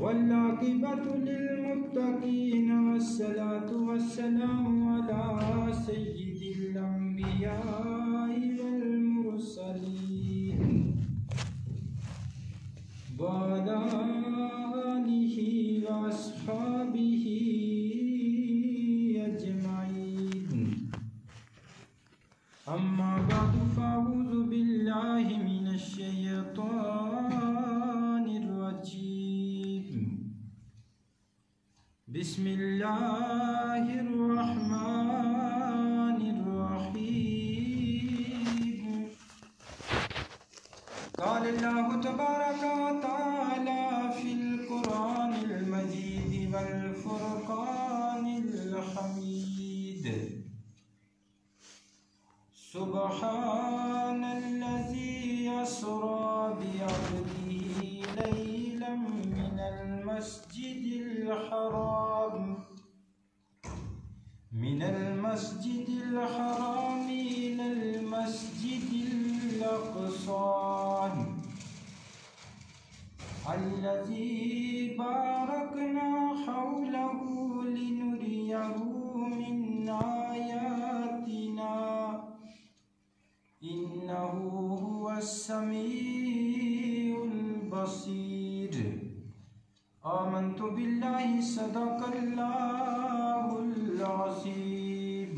والعاقبة للمتقين والصلاة والسلام على سيد الأنبياء والمرسلين وعلى آله وأصحابه أجمعين. أما بعد فأعوذ بالله من الشيطان الرجيم. بسم الله الرحمن الرحيم. قال الله تبارك وتعالى في القرآن المجيد والفرقان الحميد. سبحان الذي أسرى بعبده ليلا من المسجد الحرام إلى المسجد الأقصى الذي باركنا حوله لنريه من آياتنا إنه هو السميع البصير. آمنت بالله صدق الله العظيم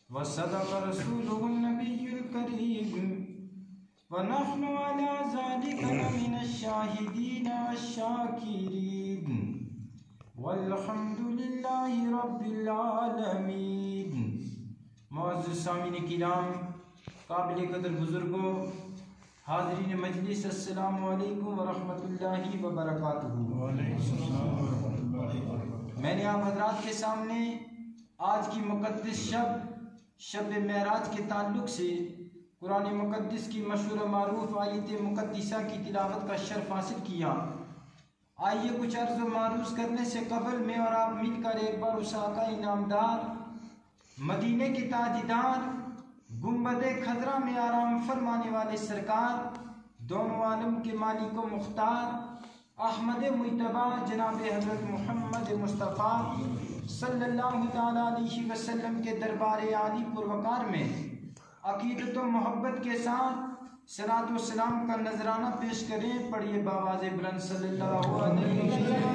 وصدق رسوله النبي الكريم ونحن على ذلك لمن الشاهدين والشاكرين والحمد لله رب العالمين. معزز سامعین کرام، قابل قدر بزرگوں، حاضرین مجلس، السلام علیکم ورحمۃ اللہ وبرکاتہ. میں نے آپ حضرات کے سامنے آج کی مقدس شب معراج کے تعلق سے قرآن مقدس کی مشہور و معروف آیت مقدسہ کی تلاوت کا شرف حاصل کیا. آئیے کچھ عرض و معروض کرنے سے قبل میں اور آپ مل کر ایک بار اس آقا انعامدار، مدینے کے تاجدار، گنبد خضرا میں آرام فرمانے والے سرکار، دونوں عالم کے مالک و مختار، احمد مجتبی جناب حضرت محمد مصطفیٰ صلی اللہ تعالیٰ علیہ وسلم کے دربار عالی پروقار میں عقیدت و محبت کے ساتھ صلاۃ و سلام کا نذرانہ پیش کریں. پڑھیے بآواز بلند صلی اللہ علیہ وسلم.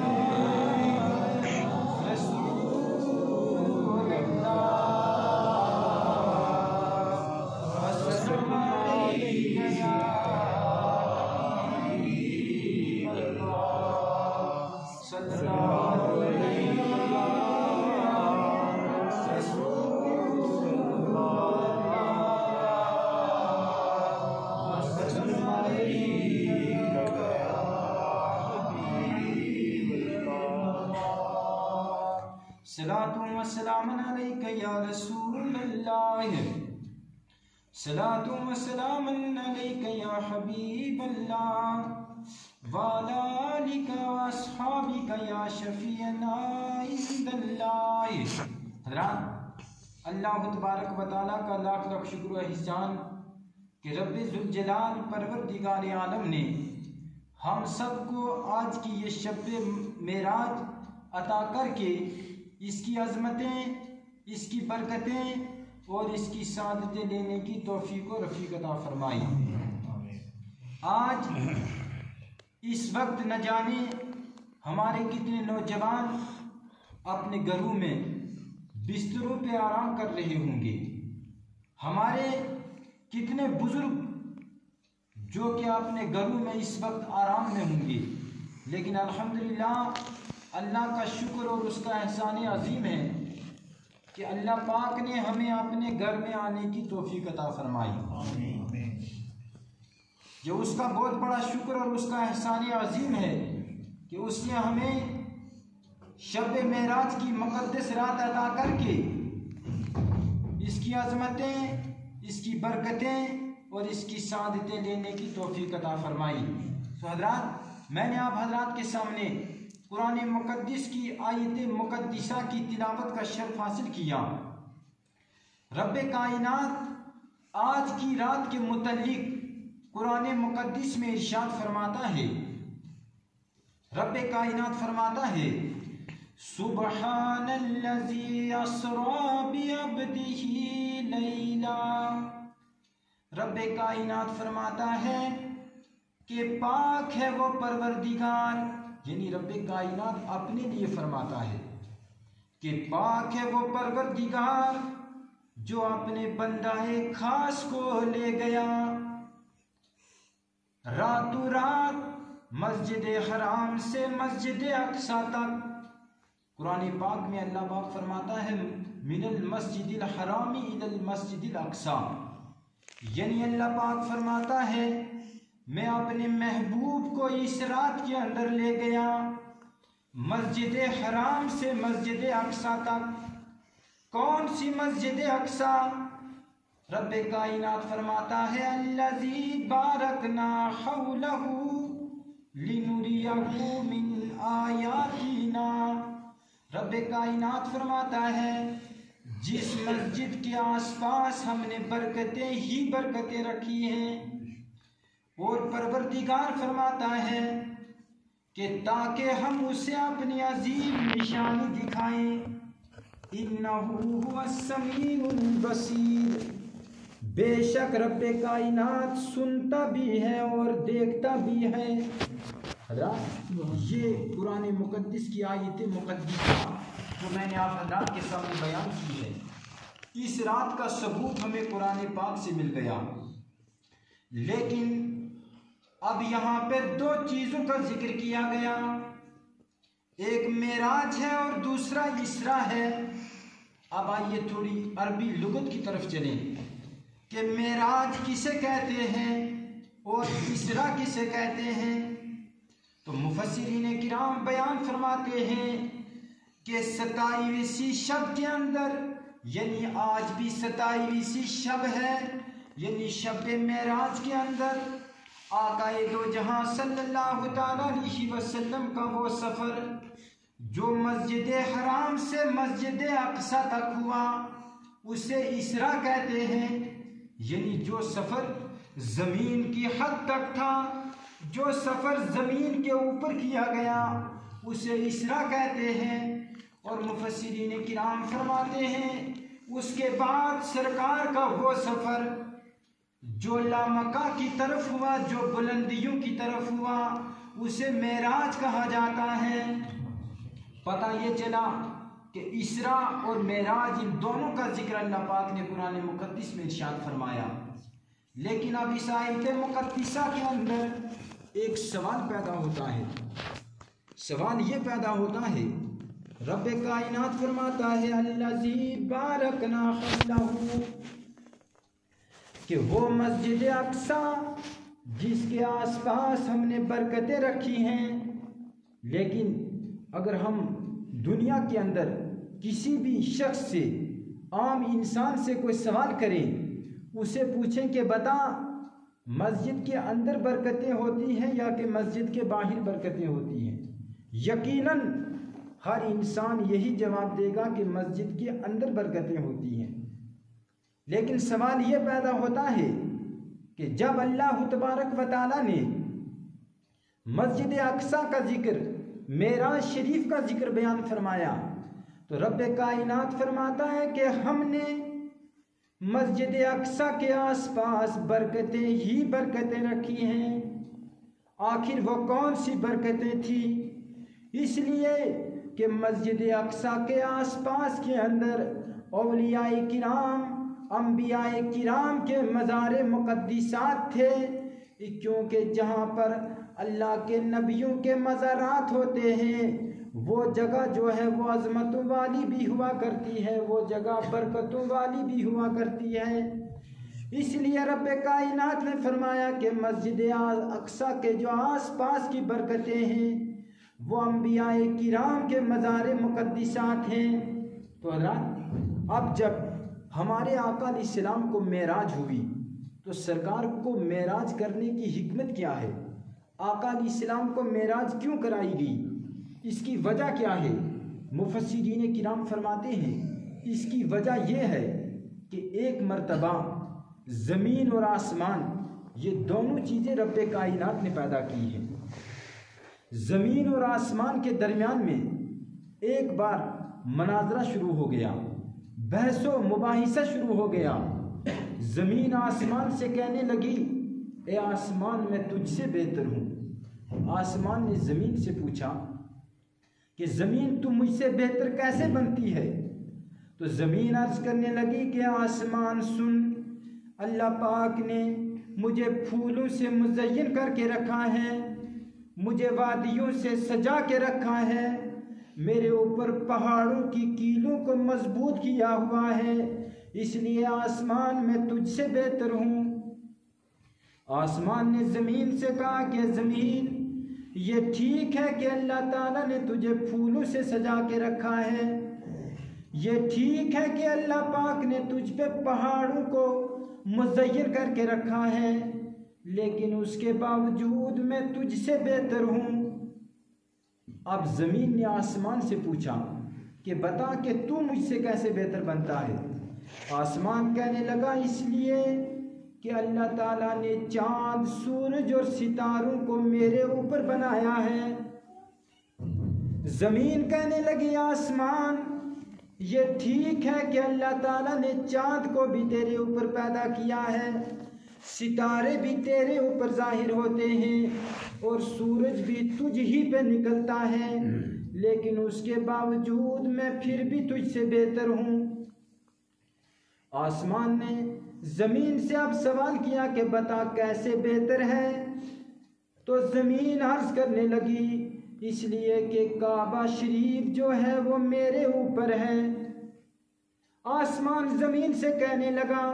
رسول اللہ صلاۃ و سلام علیک یا رسول اللہ، صلاۃ و سلام علیک یا حبیب اللہ، وعلی آلک و اصحابک یا شفیعنا عند اللہ. حضرات، اللہ تبارک و تعالیٰ کا لاکھ لاکھ شکر و احسان کہ رب ذوالجلال پروردگار عالم نے ہم سب کو آج کی یہ شب معراج عطا کر کے اس کی عظمتیں، اس کی برکتیں اور اس کی سعادتیں لینے کی توفیق و رفیق عطا فرمائی. آج اس وقت نہ جانے ہمارے کتنے نوجوان اپنے گھروں میں بستروں پہ آرام کر رہے ہوں گے، ہمارے کتنے بزرگ جو کہ اپنے گھروں میں اس وقت آرام میں ہوں گے، لیکن الحمدللہ اللہ کا شکر اور اس کا احسان عظیم ہے کہ اللہ پاک نے ہمیں اپنے گھر میں آنے کی توفیق عطا فرمائی. یہ اس کا بہت بڑا شکر اور اس کا احسان عظیم ہے کہ اس نے ہمیں شب معراج کی مقدس رات عطا کر کے اس کی عظمتیں، اس کی برکتیں اور اس کی سعادتیں لینے کی توفیق عطا فرمائی. تو حضرات، میں نے آپ حضرات کے سامنے قرآن مقدس کی آیت مقدسہ کی تلاوت کا شرف حاصل کیا. رب کائنات آج کی رات کے متعلق قرآن مقدس میں ارشاد فرماتا ہے، رب کائنات فرماتا ہے سبحان الذی اسری بعبدہ لیلا۔ رب کائنات فرماتا ہے کہ پاک ہے وہ پروردگار، یعنی رب کائنات اپنے لیے فرماتا ہے کہ پاک ہے وہ پروردگار جو اپنے بندہ خاص کو لے گیا راتوں رات مسجد حرام سے مسجد اقصی تک۔ قرآن پاک میں اللہ پاک فرماتا ہے من المسجد الحرام الی المسجد الاقصی، یعنی اللہ پاک فرماتا ہے میں اپنے محبوب کو اس رات کے اندر لے گیا مسجد حرام سے مسجد اقصی تک۔ کون سی مسجد اقصی؟ رب کائنات فرماتا ہے الذی بارکنا حولہ لنریہ من آیاتنا۔ رب کائنات فرماتا ہے جس مسجد کے آس پاس ہم نے برکتیں ہی برکتیں رکھی ہیں، اور پروردگار فرماتا ہے کہ تاکہ ہم اسے اپنی عظیم نشانی دکھائیں، انہ هو السمیع البصیر، بے شک رب کائنات سنتا بھی ہے اور دیکھتا بھی ہے۔ یہ قرآن مقدس کی آیت مقدسہ جو میں نے آپ حضرات کے سامنے بیان کی ہے، اس رات کا ثبوت ہمیں قرآن پاک سے مل گیا۔ لیکن اب یہاں پہ دو چیزوں کا ذکر کیا گیا، ایک معراج ہے اور دوسرا اسراء ہے۔ اب آئیے تھوڑی عربی لغت کی طرف چلیں کہ معراج کسے کہتے ہیں اور اسراء کسے کہتے ہیں۔ تو مفسرین کرام بیان فرماتے ہیں کہ 27ویں شب کے اندر، یعنی آج بھی 27ویں شب ہے، یعنی شب معراج کے اندر آقا دو جہاں صلی اللہ تعالی علیہ وسلم کا وہ سفر جو مسجد حرام سے مسجد اقصی تک ہوا اسے اسراء کہتے ہیں، یعنی جو سفر زمین کی حد تک تھا، جو سفر زمین کے اوپر کیا گیا اسے اسراء کہتے ہیں۔ اور مفسرین کرام فرماتے ہیں اس کے بعد سرکار کا وہ سفر جو لامکہ کی طرف ہوا، جو بلندیوں کی طرف ہوا، اسے معراج کہا جاتا ہے۔ پتہ یہ چلا کہ اسراء اور معراج ان دونوں کا ذکر اللہ پاک نے قرآن مقدس میں ارشاد فرمایا۔ لیکن اب اس آیت مقدسہ کے اندر ایک سوال پیدا ہوتا ہے۔ سوال یہ پیدا ہوتا ہے، رب کائنات فرماتا ہے الذی بارکنا حولہ، کہ وہ مسجد اقصی جس کے آس پاس ہم نے برکتیں رکھی ہیں۔ لیکن اگر ہم دنیا کے اندر کسی بھی شخص سے، عام انسان سے کوئی سوال کریں، اسے پوچھیں کہ بتا مسجد کے اندر برکتیں ہوتی ہیں یا کہ مسجد کے باہر برکتیں ہوتی ہیں، یقیناً ہر انسان یہی جواب دے گا کہ مسجد کے اندر برکتیں ہوتی ہیں۔ لیکن سوال یہ پیدا ہوتا ہے کہ جب اللہ تبارک و تعالیٰ نے مسجد اقصی کا ذکر، معراج شریف کا ذکر بیان فرمایا تو رب کائنات فرماتا ہے کہ ہم نے مسجد اقصی کے آس پاس برکتیں ہی برکتیں رکھی ہیں۔ آخر وہ کون سی برکتیں تھیں؟ اس لیے کہ مسجد اقصی کے آس پاس کے اندر اولیاء کرام، انبیاء کرام کے مزار مقدسات تھے، کیونکہ جہاں پر اللہ کے نبیوں کے مزارات ہوتے ہیں وہ جگہ جو ہے وہ عظمتوں والی بھی ہوا کرتی ہے، وہ جگہ برکتوں والی بھی ہوا کرتی ہے۔ اس لیے رب کائنات نے فرمایا کہ مسجد اقصی کے جو آس پاس کی برکتیں ہیں وہ انبیاء کرام کے مزار مقدسات ہیں۔ تو حضرات اب جب ہمارے آقا علیہ السلام کو معراج ہوئی تو سرکار کو معراج کرنے کی حکمت کیا ہے؟ آقا علیہ السلام کو معراج کیوں کرائی گئی؟ اس کی وجہ کیا ہے؟ مفسرین کرام فرماتے ہیں اس کی وجہ یہ ہے کہ ایک مرتبہ زمین اور آسمان یہ دونوں چیزیں رب کائنات نے پیدا کی ہیں۔ زمین اور آسمان کے درمیان میں ایک بار مناظرہ شروع ہو گیا، بحث و مباحثہ شروع ہو گیا۔ زمین آسمان سے کہنے لگی اے آسمان میں تجھ سے بہتر ہوں۔ آسمان نے زمین سے پوچھا کہ زمین تم مجھ سے بہتر کیسے بنتی ہے؟ تو زمین عرض کرنے لگی کہ آسمان سن، اللہ پاک نے مجھے پھولوں سے مزین کر کے رکھا ہے، مجھے وادیوں سے سجا کے رکھا ہے، میرے اوپر پہاڑوں کی کیلوں کو مضبوط کیا ہوا ہے، اس لیے آسمان میں تجھ سے بہتر ہوں۔ آسمان نے زمین سے کہا کہ زمین یہ ٹھیک ہے کہ اللہ تعالیٰ نے تجھے پھولوں سے سجا کے رکھا ہے، یہ ٹھیک ہے کہ اللہ پاک نے تجھ پہ پہاڑوں کو مزین کر کے رکھا ہے، لیکن اس کے باوجود میں تجھ سے بہتر ہوں۔ اب زمین نے آسمان سے پوچھا کہ بتا کہ تو مجھ سے کیسے بہتر بنتا ہے؟ آسمان کہنے لگا اس لیے کہ اللہ تعالیٰ نے چاند، سورج اور ستاروں کو میرے اوپر بنایا ہے۔ زمین کہنے لگی آسمان یہ ٹھیک ہے کہ اللہ تعالیٰ نے چاند کو بھی تیرے اوپر پیدا کیا ہے، ستارے بھی تیرے اوپر ظاہر ہوتے ہیں اور سورج بھی تجھ ہی پہ نکلتا ہے، لیکن اس کے باوجود میں پھر بھی تجھ سے بہتر ہوں۔ آسمان نے زمین سے اب سوال کیا کہ بتا کیسے بہتر ہے؟ تو زمین عرض کرنے لگی اس لیے کہ کعبہ شریف جو ہے وہ میرے اوپر ہے۔ آسمان زمین سے کہنے لگا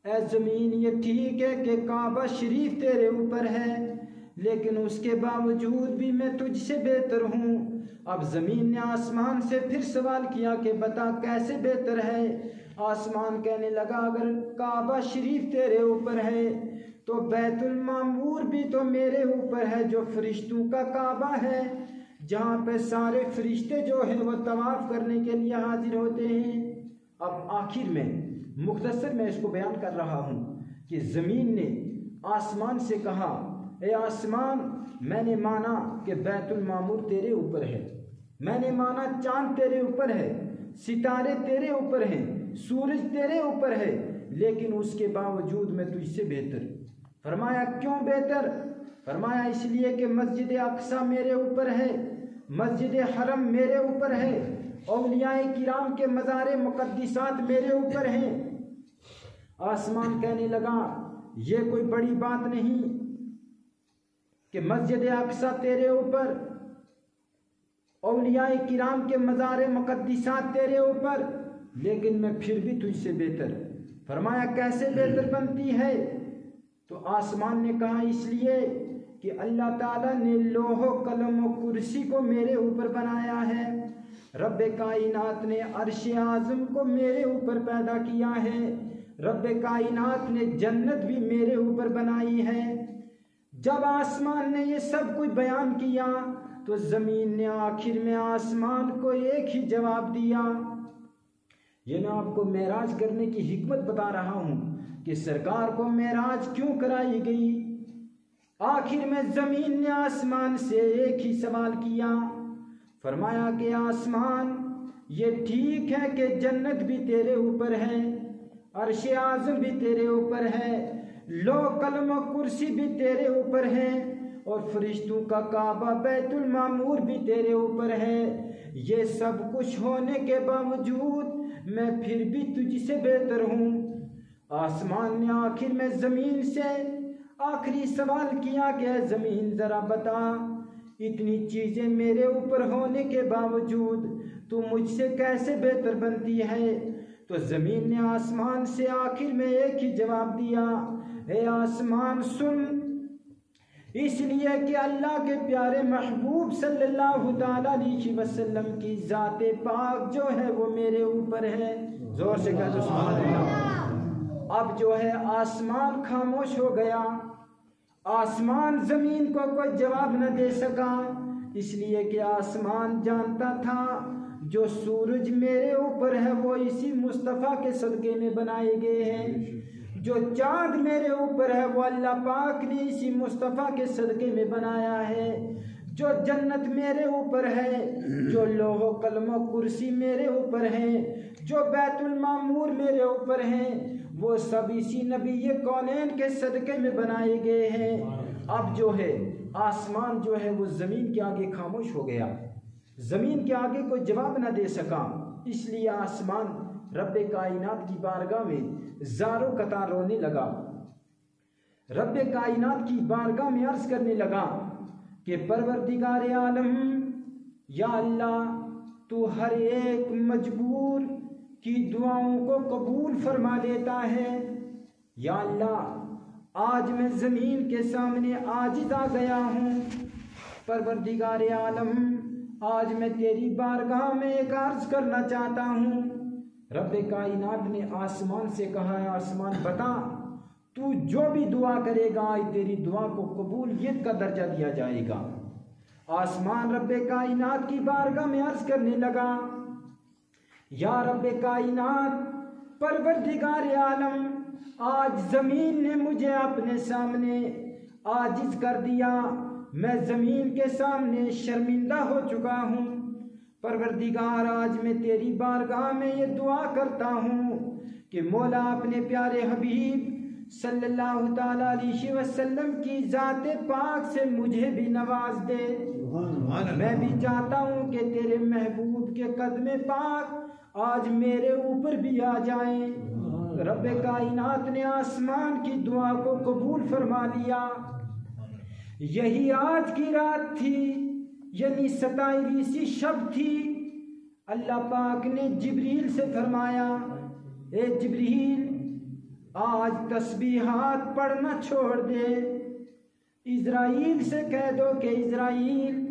اے زمین یہ ٹھیک ہے کہ کعبہ شریف تیرے اوپر ہے، لیکن اس کے باوجود بھی میں تجھ سے بہتر ہوں۔ اب زمین نے آسمان سے پھر سوال کیا کہ بتا کیسے بہتر ہے؟ آسمان کہنے لگا اگر کعبہ شریف تیرے اوپر ہے تو بیت المعمور بھی تو میرے اوپر ہے، جو فرشتوں کا کعبہ ہے، جہاں پہ سارے فرشتے جو ہیں وہ طواف کرنے کے لیے حاضر ہوتے ہیں۔ اب آخر میں مختصر میں اس کو بیان کر رہا ہوں کہ زمین نے آسمان سے کہا اے آسمان میں نے مانا کہ بیت المعمور تیرے اوپر ہے، میں نے مانا چاند تیرے اوپر ہے، ستارے تیرے اوپر ہیں، سورج تیرے اوپر ہے، لیکن اس کے باوجود میں تجھ سے بہتر۔ فرمایا کیوں بہتر؟ فرمایا اس لیے کہ مسجد اقصی میرے اوپر ہے، مسجد حرم میرے اوپر ہے، اولیاء کرام کے مزار مقدسات میرے اوپر ہیں۔ آسمان کہنے لگا یہ کوئی بڑی بات نہیں کہ مسجد اقصی تیرے اوپر، اولیاء کرام کے مزار مقدسات تیرے اوپر، لیکن میں پھر بھی تجھ سے بہتر۔ فرمایا کیسے بہتر بنتی ہے؟ تو آسمان نے کہا اس لیے کہ اللہ تعالیٰ نے لوح و قلم و کرسی کو میرے اوپر بنایا ہے، رب کائنات نے عرش اعظم کو میرے اوپر پیدا کیا ہے، رب کائنات نے جنت بھی میرے اوپر بنائی ہے۔ جب آسمان نے یہ سب کچھ بیان کیا تو زمین نے آخر میں آسمان کو ایک ہی جواب دیا۔ یہ میں آپ کو معراج کرنے کی حکمت بتا رہا ہوں کہ سرکار کو معراج کیوں کرائی گئی۔ آخر میں زمین نے آسمان سے ایک ہی سوال کیا، فرمایا کہ آسمان یہ ٹھیک ہے کہ جنت بھی تیرے اوپر ہے، عرش اعظم بھی تیرے اوپر ہے، لوح قلم و کرسی بھی تیرے اوپر ہے، اور فرشتوں کا کعبہ بیت المعمور بھی تیرے اوپر ہے، یہ سب کچھ ہونے کے باوجود میں پھر بھی تجھ سے بہتر ہوں۔ آسمان نے آخر میں زمین سے آخری سوال کیا کہ اے زمین ذرا بتا اتنی چیزیں میرے اوپر ہونے کے باوجود تو مجھ سے کیسے بہتر بنتی ہے؟ تو زمین نے آسمان سے آخر میں ایک ہی جواب دیا، اے آسمان سن، اس لیے کہ اللہ کے پیارے محبوب صلی اللہ تعالیٰ علیہ وسلم کی ذات پاک جو ہے وہ میرے اوپر ہے۔ زور سے کہہ دو سبحان اللہ۔ اب جو ہے آسمان خاموش ہو گیا، آسمان زمین کو کوئی جواب نہ دے سکا، اس لیے کہ آسمان جانتا تھا جو سورج میرے اوپر ہے وہ اسی مصطفیٰ کے صدقے میں بنائے گئے ہیں، جو چاند میرے اوپر ہے وہ اللہ پاک نے اسی مصطفیٰ کے صدقے میں بنایا ہے، جو جنت میرے اوپر ہے، جو لوح و قلم و کرسی میرے اوپر ہے، جو بیت المعمور میرے اوپر ہیں، وہ سب اسی نبی کونین کے صدقے میں بنائے گئے ہیں۔ اب جو ہے آسمان جو ہے وہ زمین کے آگے خاموش ہو گیا، زمین کے آگے کوئی جواب نہ دے سکا، اس لیے آسمان رب کائنات کی بارگاہ میں زاروں قطار رونے لگا، رب کائنات کی بارگاہ میں عرض کرنے لگا کہ پروردگار عالم، یا اللہ تو ہر ایک مجبور کی دعاؤں کو قبول فرما لیتا ہے۔ یا اللہ آج میں زمین کے سامنے عاجز آ گیا ہوں، پروردگار عالم آج میں تیری بارگاہ میں ایک عرض کرنا چاہتا ہوں۔ رب کائنات نے آسمان سے کہا ہے، آسمان بتا تو جو بھی دعا کرے گا تیری دعا کو قبولیت کا درجہ دیا جائے گا۔ آسمان رب کائنات کی بارگاہ میں عرض کرنے لگا، یا رب کائنات، پروردگار عالم، آج زمین نے مجھے اپنے سامنے عاجز کر دیا، میں زمین کے سامنے شرمندہ ہو چکا ہوں۔ پروردگار آج میں تیری بارگاہ میں یہ دعا کرتا ہوں کہ مولا اپنے پیارے حبیب صلی اللہ تعالیٰ علیہ وسلم کی ذات پاک سے مجھے بھی نواز دے۔ میں بھی چاہتا ہوں کہ تیرے محبوب کے قدم پاک آج میرے اوپر بھی آ جائیں۔ رب کائنات نے آسمان کی دعا کو قبول فرما لیا۔ یہی آج کی رات تھی، یعنی 27ویں شب تھی۔ اللہ پاک نے جبریل سے فرمایا، اے جبریل آج تسبیحات پڑھنا چھوڑ دے۔ اسرائیل سے کہہ دو کہ اسرائیل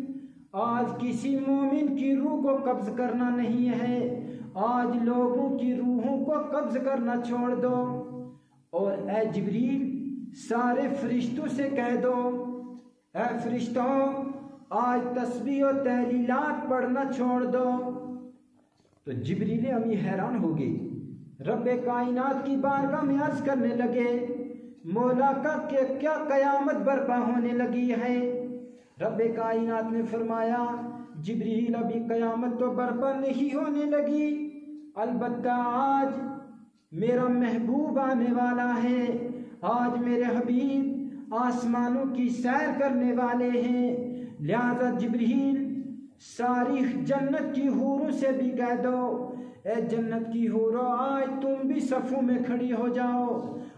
آج کسی مومن کی روح کو قبض کرنا نہیں ہے، آج لوگوں کی روحوں کو قبض کرنا چھوڑ دو۔ اور اے جبریل سارے فرشتوں سے کہہ دو، اے فرشتوں آج تسبیح و تہلیلات پڑھنا چھوڑ دو۔ تو جبریل امی حیران ہو گئی، رب کائنات کی بارگاہ میں عرض کرنے لگے، مولا کا کہ کیا قیامت برپا ہونے لگی ہے؟ رب کائنات نے فرمایا، جبریل ابھی قیامت تو برپا نہیں ہونے لگی، البتہ آج میرا محبوب آنے والا ہے، آج میرے حبیب آسمانوں کی سیر کرنے والے ہیں۔ لہذا جبریل ساری جنت کی حوروں سے بھی کہہ دو، اے جنت کی حوروں آج تم بھی صفوں میں کھڑی ہو جاؤ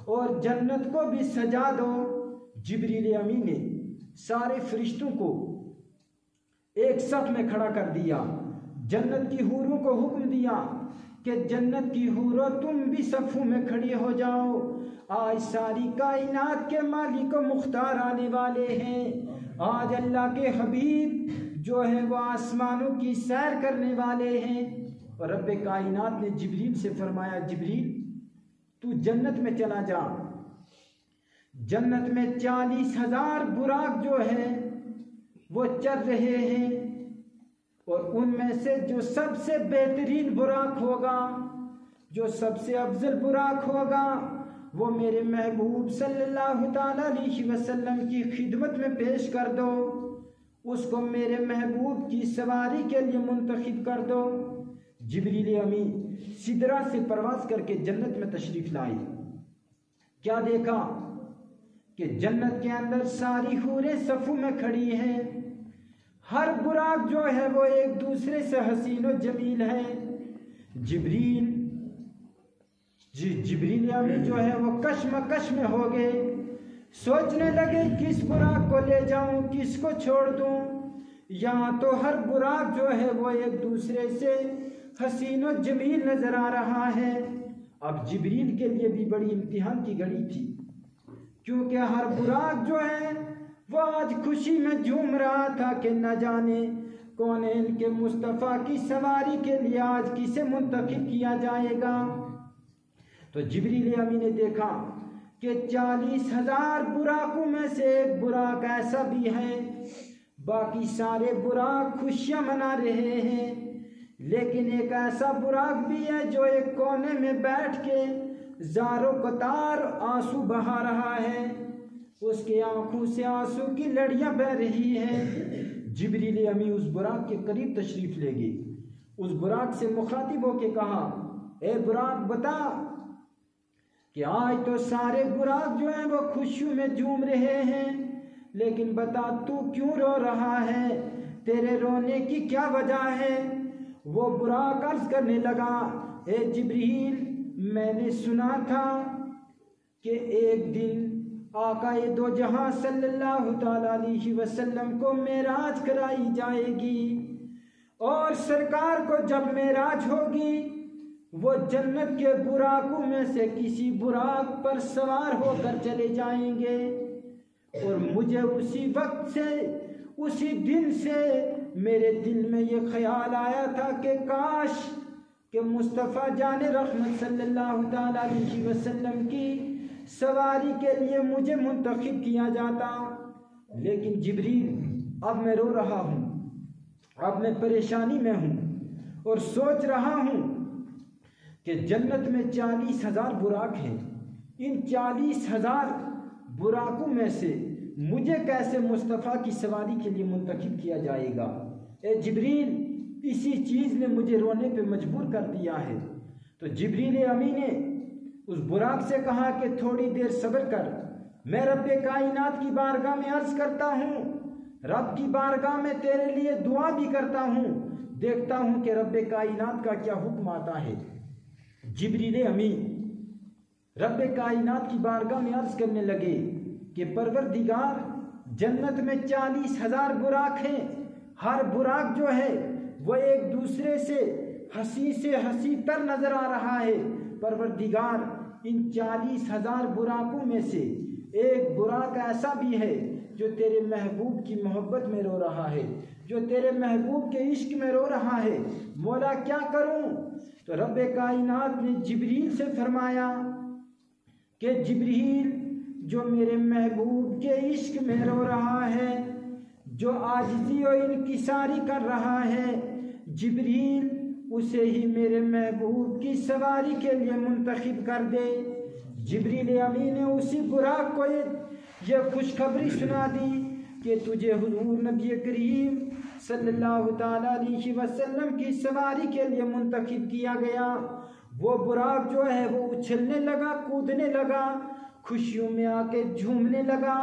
اور جنت کو بھی سجا دو۔ جبریل امی نے سارے فرشتوں کو ایک صف میں کھڑا کر دیا، جنت کی حوروں کو حکم دیا کہ جنت کی حوروں تم بھی صفوں میں کھڑی ہو جاؤ، آج ساری کائنات کے مالک و مختار آنے والے ہیں، آج اللہ کے حبیب جو ہے وہ آسمانوں کی سیر کرنے والے ہیں۔ اور رب کائنات نے جبریل سے فرمایا، جبریل تو جنت میں چلا جا، جنت میں 40,000 براق جو ہے وہ چل رہے ہیں، اور ان میں سے جو سب سے بہترین براق ہوگا، جو سب سے افضل براق ہوگا، وہ میرے محبوب صلی اللہ تعالیٰ علیہ وسلم کی خدمت میں پیش کر دو، اس کو میرے محبوب کی سواری کے لیے منتخب کر دو۔ جبریل امی سدرہ سے پرواز کر کے جنت میں تشریف لائی۔ کیا دیکھا کہ جنت کے اندر ساری حوریں صفوں میں کھڑی ہیں، ہر براق جو ہے وہ ایک دوسرے سے حسین و جمیل ہے۔ جبریل امی جو ہے وہ کشمکش میں ہو گئے، سوچنے لگے کس براق کو لے جاؤں، کس کو چھوڑ دوں، یہاں تو ہر براق جو ہے وہ ایک دوسرے سے حسین و جمیل نظر آ رہا ہے۔ اب جبریل کے لیے بھی بڑی امتحان کی گھڑی تھی، کیونکہ ہر براق جو ہے وہ آج خوشی میں جھوم رہا تھا کہ نہ جانے کونین کے مصطفیٰ کی سواری کے لیے آج کسے منتخب کیا جائے گا۔ تو جبریل امی نے دیکھا کہ 40,000 براقوں میں سے ایک براق ایسا بھی ہے، باقی سارے براق خوشیاں منا رہے ہیں، لیکن ایک ایسا براق بھی ہے جو ایک کونے میں بیٹھ کے زارو قطار آنسو بہا رہا ہے، اس کے آنکھوں سے آنسو کی لڑیاں بہ رہی ہیں۔ جبریل امی اس براق کے قریب تشریف لے گئے، اس براق سے مخاطب ہو کے کہا، اے براق بتا کہ آج تو سارے براق جو ہیں وہ خوشیوں میں جھوم رہے ہیں، لیکن بتا تو کیوں رو رہا ہے، تیرے رونے کی کیا وجہ ہے؟ وہ براق عرض کرنے لگا، اے جبریل میں نے سنا تھا کہ ایک دن آقا دو جہاں صلی اللہ تعالی علیہ وسلم کو معراج کرائی جائے گی، اور سرکار کو جب معراج ہوگی وہ جنت کے براقوں میں سے کسی براق پر سوار ہو کر چلے جائیں گے، اور مجھے اسی وقت سے اسی دن سے میرے دل میں یہ خیال آیا تھا کہ کاش کہ مصطفیٰ جان رحمت صلی اللہ تعالی علیہ وسلم کی سواری کے لیے مجھے منتخب کیا جاتا، لیکن جبریل اب میں رو رہا ہوں، اب میں پریشانی میں ہوں اور سوچ رہا ہوں کہ جنت میں 40,000 براق ہیں، ان 40,000 براقوں میں سے مجھے کیسے مصطفیٰ کی سواری کے لیے منتخب کیا جائے گا؟ اے جبریل اسی چیز نے مجھے رونے پہ مجبور کر دیا ہے۔ تو جبریل امی نے اس براق سے کہا کہ تھوڑی دیر صبر کر، میں رب کائنات کی بارگاہ میں عرض کرتا ہوں، رب کی بارگاہ میں تیرے لیے دعا بھی کرتا ہوں، دیکھتا ہوں کہ رب کائنات کا کیا حکم آتا ہے۔ جبریل امی رب کائنات کی بارگاہ میں عرض کرنے لگے کہ پروردگار جنت میں 40,000 براق ہیں، ہر براق جو ہے وہ ایک دوسرے سے حسی تر نظر آ رہا ہے، پروردگار ان 40,000 براقوں میں سے ایک براق ایسا بھی ہے جو تیرے محبوب کی محبت میں رو رہا ہے، جو تیرے محبوب کے عشق میں رو رہا ہے، مولا کیا کروں؟ تو رب کائنات نے جبریل سے فرمایا کہ جبریل جو میرے محبوب کے عشق میں رو رہا ہے، جو عاجزی و انکساری کر رہا ہے، جبریل اسے ہی میرے محبوب کی سواری کے لیے منتخب کر دے۔ جبریل امی نے اسی براق کو یہ خوشخبری سنا دی کہ تجھے حضور نبی کریم صلی اللہ تعالی علیہ وسلم کی سواری کے لیے منتخب کیا گیا۔ وہ براق جو ہے وہ اچھلنے لگا، کودنے لگا، خوشیوں میں آ کے جھومنے لگا۔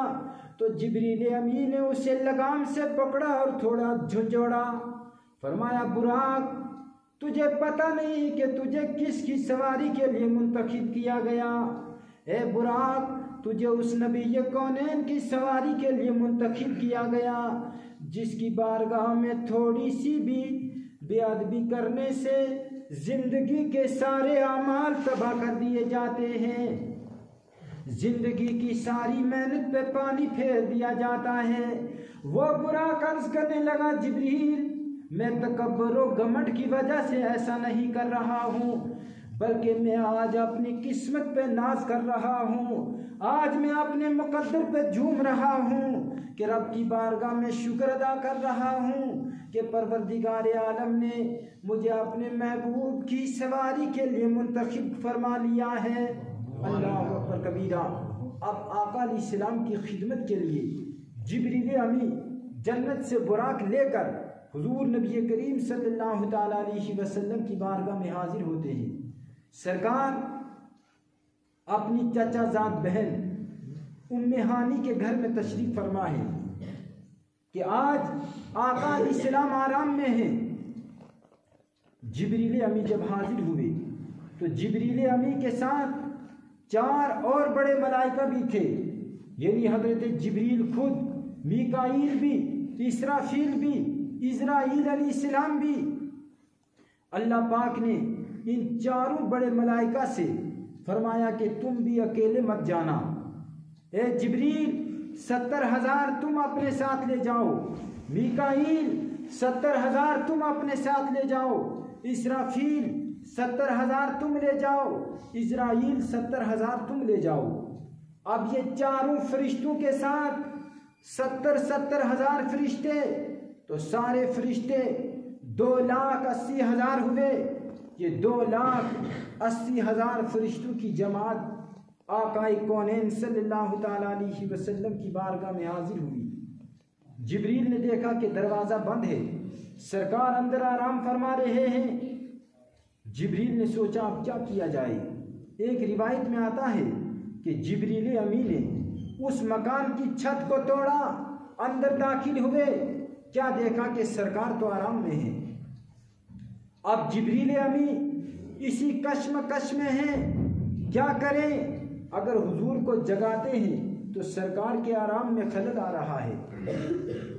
تو جبریل امی نے اسے لگام سے پکڑا اور تھوڑا جھنجھوڑا، فرمایا براق تجھے پتہ نہیں کہ تجھے کس کی سواری کے لیے منتخب کیا گیا؟ اے براق تجھے اس نبی کونین کی سواری کے لیے منتخب کیا گیا جس کی بارگاہ میں تھوڑی سی بھی بے ادبی کرنے سے زندگی کے سارے اعمال تباہ کر دیے جاتے ہیں، زندگی کی ساری محنت پہ پانی پھیر دیا جاتا ہے۔ وہ براق عرض کرنے لگا جبریل میں تکبر و گھمنڈ کی وجہ سے ایسا نہیں کر رہا ہوں، بلکہ میں آج اپنی قسمت پہ ناز کر رہا ہوں، آج میں اپنے مقدر پہ جھوم رہا ہوں کہ رب کی بارگاہ میں شکر ادا کر رہا ہوں کہ پروردگار عالم نے مجھے اپنے محبوب کی سواری کے لیے منتخب فرما لیا ہے۔ اللہ اکبر کبیرہ۔ اب آقا علیہ السلام کی خدمت کے لیے جبریل امی جنت سے براق لے کر حضور نبی کریم صلی اللہ تعالی علیہ وسلم کی بارگاہ میں حاضر ہوتے ہیں۔ سرکار اپنی چچا زاد بہن ام ہانی کے گھر میں تشریف فرما ہے کہ آج آقا علیہ السلام آرام میں ہیں۔ جبریل امی جب حاضر ہوئے تو جبریل امی کے ساتھ 4 اور بڑے ملائکہ بھی تھے، یعنی حضرت جبریل خود، میکائیل بھی، اسرافیل بھی، عزرائیل علیہ السلام بھی۔ اللہ پاک نے ان 4 بڑے ملائکہ سے فرمایا کہ تم بھی اکیلے مت جانا، اے جبریل 70,000 تم اپنے ساتھ لے جاؤ، میکائیل 70,000 تم اپنے ساتھ لے جاؤ، اسرافیل 70,000 تم لے جاؤ، عزرائیل 70,000 تم لے جاؤ۔ اب یہ 4 فرشتوں کے ساتھ 70,000 فرشتے، تو سارے فرشتے 2,80,000 ہوئے۔ یہ 2,80,000 فرشتوں کی جماعت آقائے کونین صلی اللہ تعالیٰ علیہ وسلم کی بارگاہ میں حاضر ہوئی۔ جبریل نے دیکھا کہ دروازہ بند ہے، سرکار اندر آرام فرما رہے ہیں۔ جبریل نے سوچا اب کیا کیا جائے۔ ایک روایت میں آتا ہے کہ جبریل امی نے اس مکان کی چھت کو توڑا، اندر داخل ہوئے، کیا دیکھا کہ سرکار تو آرام میں ہے۔ اب جبریل امی اسی کشمکش میں ہیں، کیا کریں؟ اگر حضور کو جگاتے ہیں تو سرکار کے آرام میں خلل آ رہا ہے،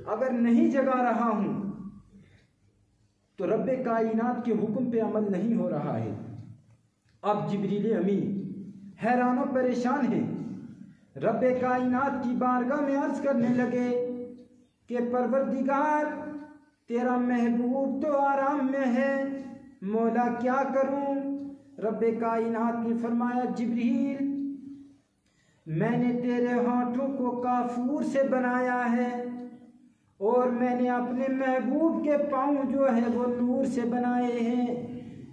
اگر نہیں جگا رہا ہوں تو رب کائنات کے حکم پہ عمل نہیں ہو رہا ہے۔ اب جبریل امی حیران و پریشان ہیں، رب کائنات کی بارگاہ میں عرض کرنے لگے کہ پروردگار تیرا محبوب تو آرام میں ہے، مولا کیا کروں؟ رب کائنات نے فرمایا جبریل میں نے تیرے ہاتھوں کو کافور سے بنایا ہے اور میں نے اپنے محبوب کے پاؤں جو ہے وہ نور سے بنائے ہیں۔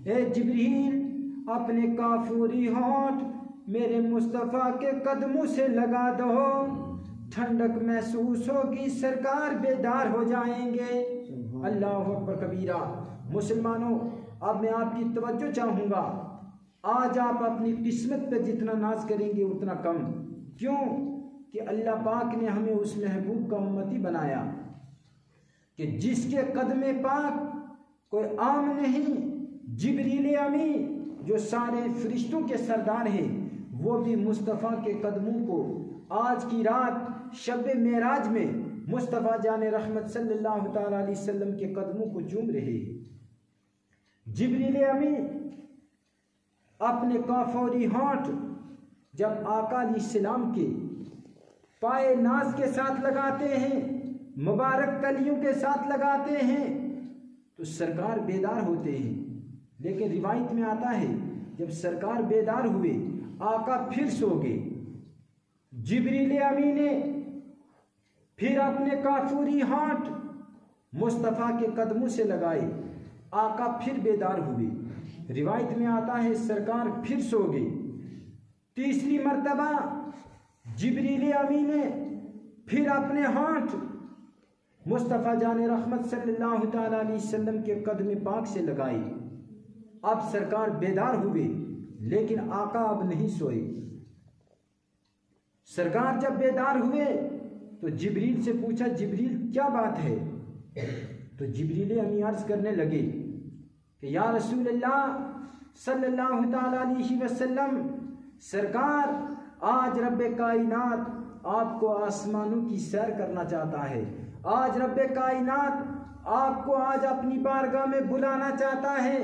اے جبریل اپنے کافوری ہاتھ میرے مصطفیٰ کے قدموں سے لگا دو، ٹھنڈک محسوس ہوگی، سرکار بیدار ہو جائیں گے۔ اللہ اکبر کبیرہ۔ مسلمانوں اب میں آپ کی توجہ چاہوں گا، آج آپ اپنی قسمت پہ جتنا ناز کریں گے اتنا کم۔ کیوں کہ اللہ پاک نے ہمیں اس محبوب کا امتی بنایا کہ جس کے قدم پاک کوئی عام نہیں۔ جبریل امی جو سارے فرشتوں کے سردار ہیں وہ بھی مصطفیٰ کے قدموں کو آج کی رات شب معراج میں مصطفیٰ جان رحمت صلی اللہ تعالیٰ علیہ وسلم کے قدموں کو چوم رہے ہیں۔ جبریل امی اپنے کافوری ہاتھ جب آقا علیہ السلام کے پائے ناز کے ساتھ لگاتے ہیں، مبارک کلیوں کے ساتھ لگاتے ہیں تو سرکار بیدار ہوتے ہیں۔ لیکن روایت میں آتا ہے جب سرکار بیدار ہوئے آقا پھر سو گئے۔ جبریل امی نے پھر اپنے کافوری ہاتھ مصطفیٰ کے قدموں سے لگائے، آقا پھر بیدار ہوئے۔ روایت میں آتا ہے سرکار پھر سو گئے۔ تیسری مرتبہ جبریل امی نے پھر اپنے ہاتھ مصطفیٰ جان رحمت صلی اللہ تعالیٰ علیہ وسلم کے قدم پاک سے لگائی۔ اب سرکار بیدار ہوئے لیکن آقا اب نہیں سوئے۔ سرکار جب بیدار ہوئے تو جبریل سے پوچھا جبریل کیا بات ہے؟ تو جبریل امی عرض کرنے لگے کہ یا رسول اللہ صلی اللہ تعالیٰ علیہ وسلم، سرکار آج رب کائنات آپ کو آسمانوں کی سیر کرنا چاہتا ہے، آج رب کائنات آپ کو آج اپنی بارگاہ میں بلانا چاہتا ہے،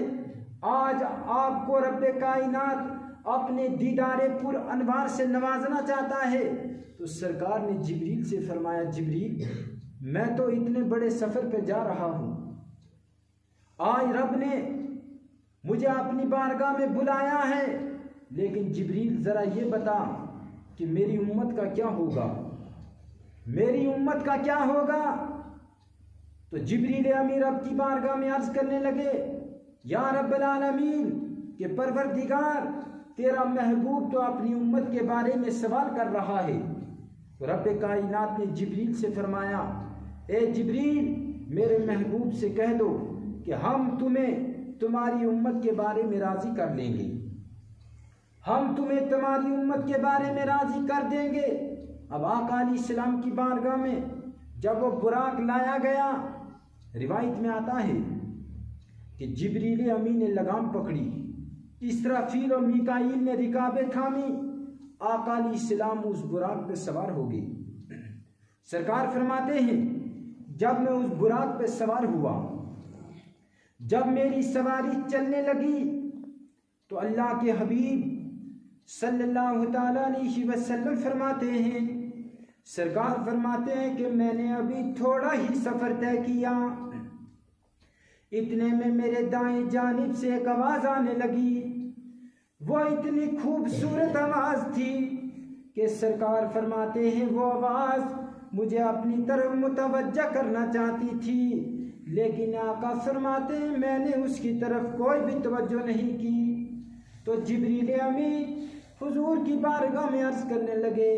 آج آپ کو رب کائنات اپنے دیدار پر انوار سے نوازنا چاہتا ہے۔ تو سرکار نے جبریل سے فرمایا جبریل میں تو اتنے بڑے سفر پہ جا رہا ہوں، آج رب نے مجھے اپنی بارگاہ میں بلایا ہے، لیکن جبریل ذرا یہ بتا کہ میری امت کا کیا ہوگا، میری امت کا کیا ہوگا؟ تو جبریل امی رب کی بارگاہ میں عرض کرنے لگے یا رب العالمین کہ پروردگار تیرا محبوب تو اپنی امت کے بارے میں سوال کر رہا ہے۔ تو رب کائنات نے جبریل سے فرمایا اے جبریل میرے محبوب سے کہہ دو کہ ہم تمہیں تمہاری امت کے بارے میں راضی کر لیں گے، ہم تمہیں تمہاری امت کے بارے میں راضی کر دیں گے۔ اب آقا علیہ السلام کی بارگاہ میں جب وہ براق لایا گیا، روایت میں آتا ہے کہ جبریل امی نے لگام پکڑی، اسرافیل اور میکائیل نے رکابیں تھامی، آقا علیہ السلام اس براق پہ سوار ہو گئے۔ سرکار فرماتے ہیں جب میں اس براق پہ سوار ہوا، جب میری سواری چلنے لگی تو اللہ کے حبیب صلی اللہ تعالیٰ علیہ وسلم فرماتے ہیں، سرکار فرماتے ہیں کہ میں نے ابھی تھوڑا ہی سفر طے کیا، اتنے میں میرے دائیں جانب سے ایک آواز آنے لگی، وہ اتنی خوبصورت آواز تھی کہ سرکار فرماتے ہیں وہ آواز مجھے اپنی طرف متوجہ کرنا چاہتی تھی۔ لیکن آقا فرماتے ہیں میں نے اس کی طرف کوئی بھی توجہ نہیں کی۔ تو جبریل امین حضور کی بارگاہ میں عرض کرنے لگے،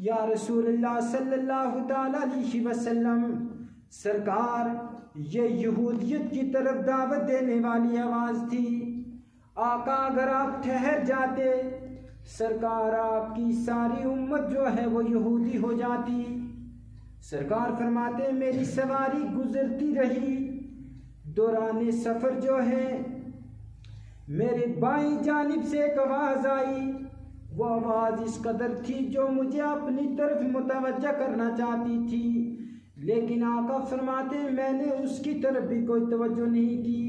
یا رسول اللہ صلی اللہ تعالی علیہ وسلم، سرکار یہ یہودیت کی طرف دعوت دینے والی آواز تھی، آقا اگر آپ ٹھہر جاتے سرکار آپ کی ساری امت جو ہے وہ یہودی ہو جاتی۔ سرکار فرماتے میری سواری گزرتی رہی، دوران سفر جو ہے میرے بائیں جانب سے ایک آواز آئی، وہ آواز اس قدر تھی جو مجھے اپنی طرف متوجہ کرنا چاہتی تھی، لیکن آقا فرماتے میں نے اس کی طرف بھی کوئی توجہ نہیں کی۔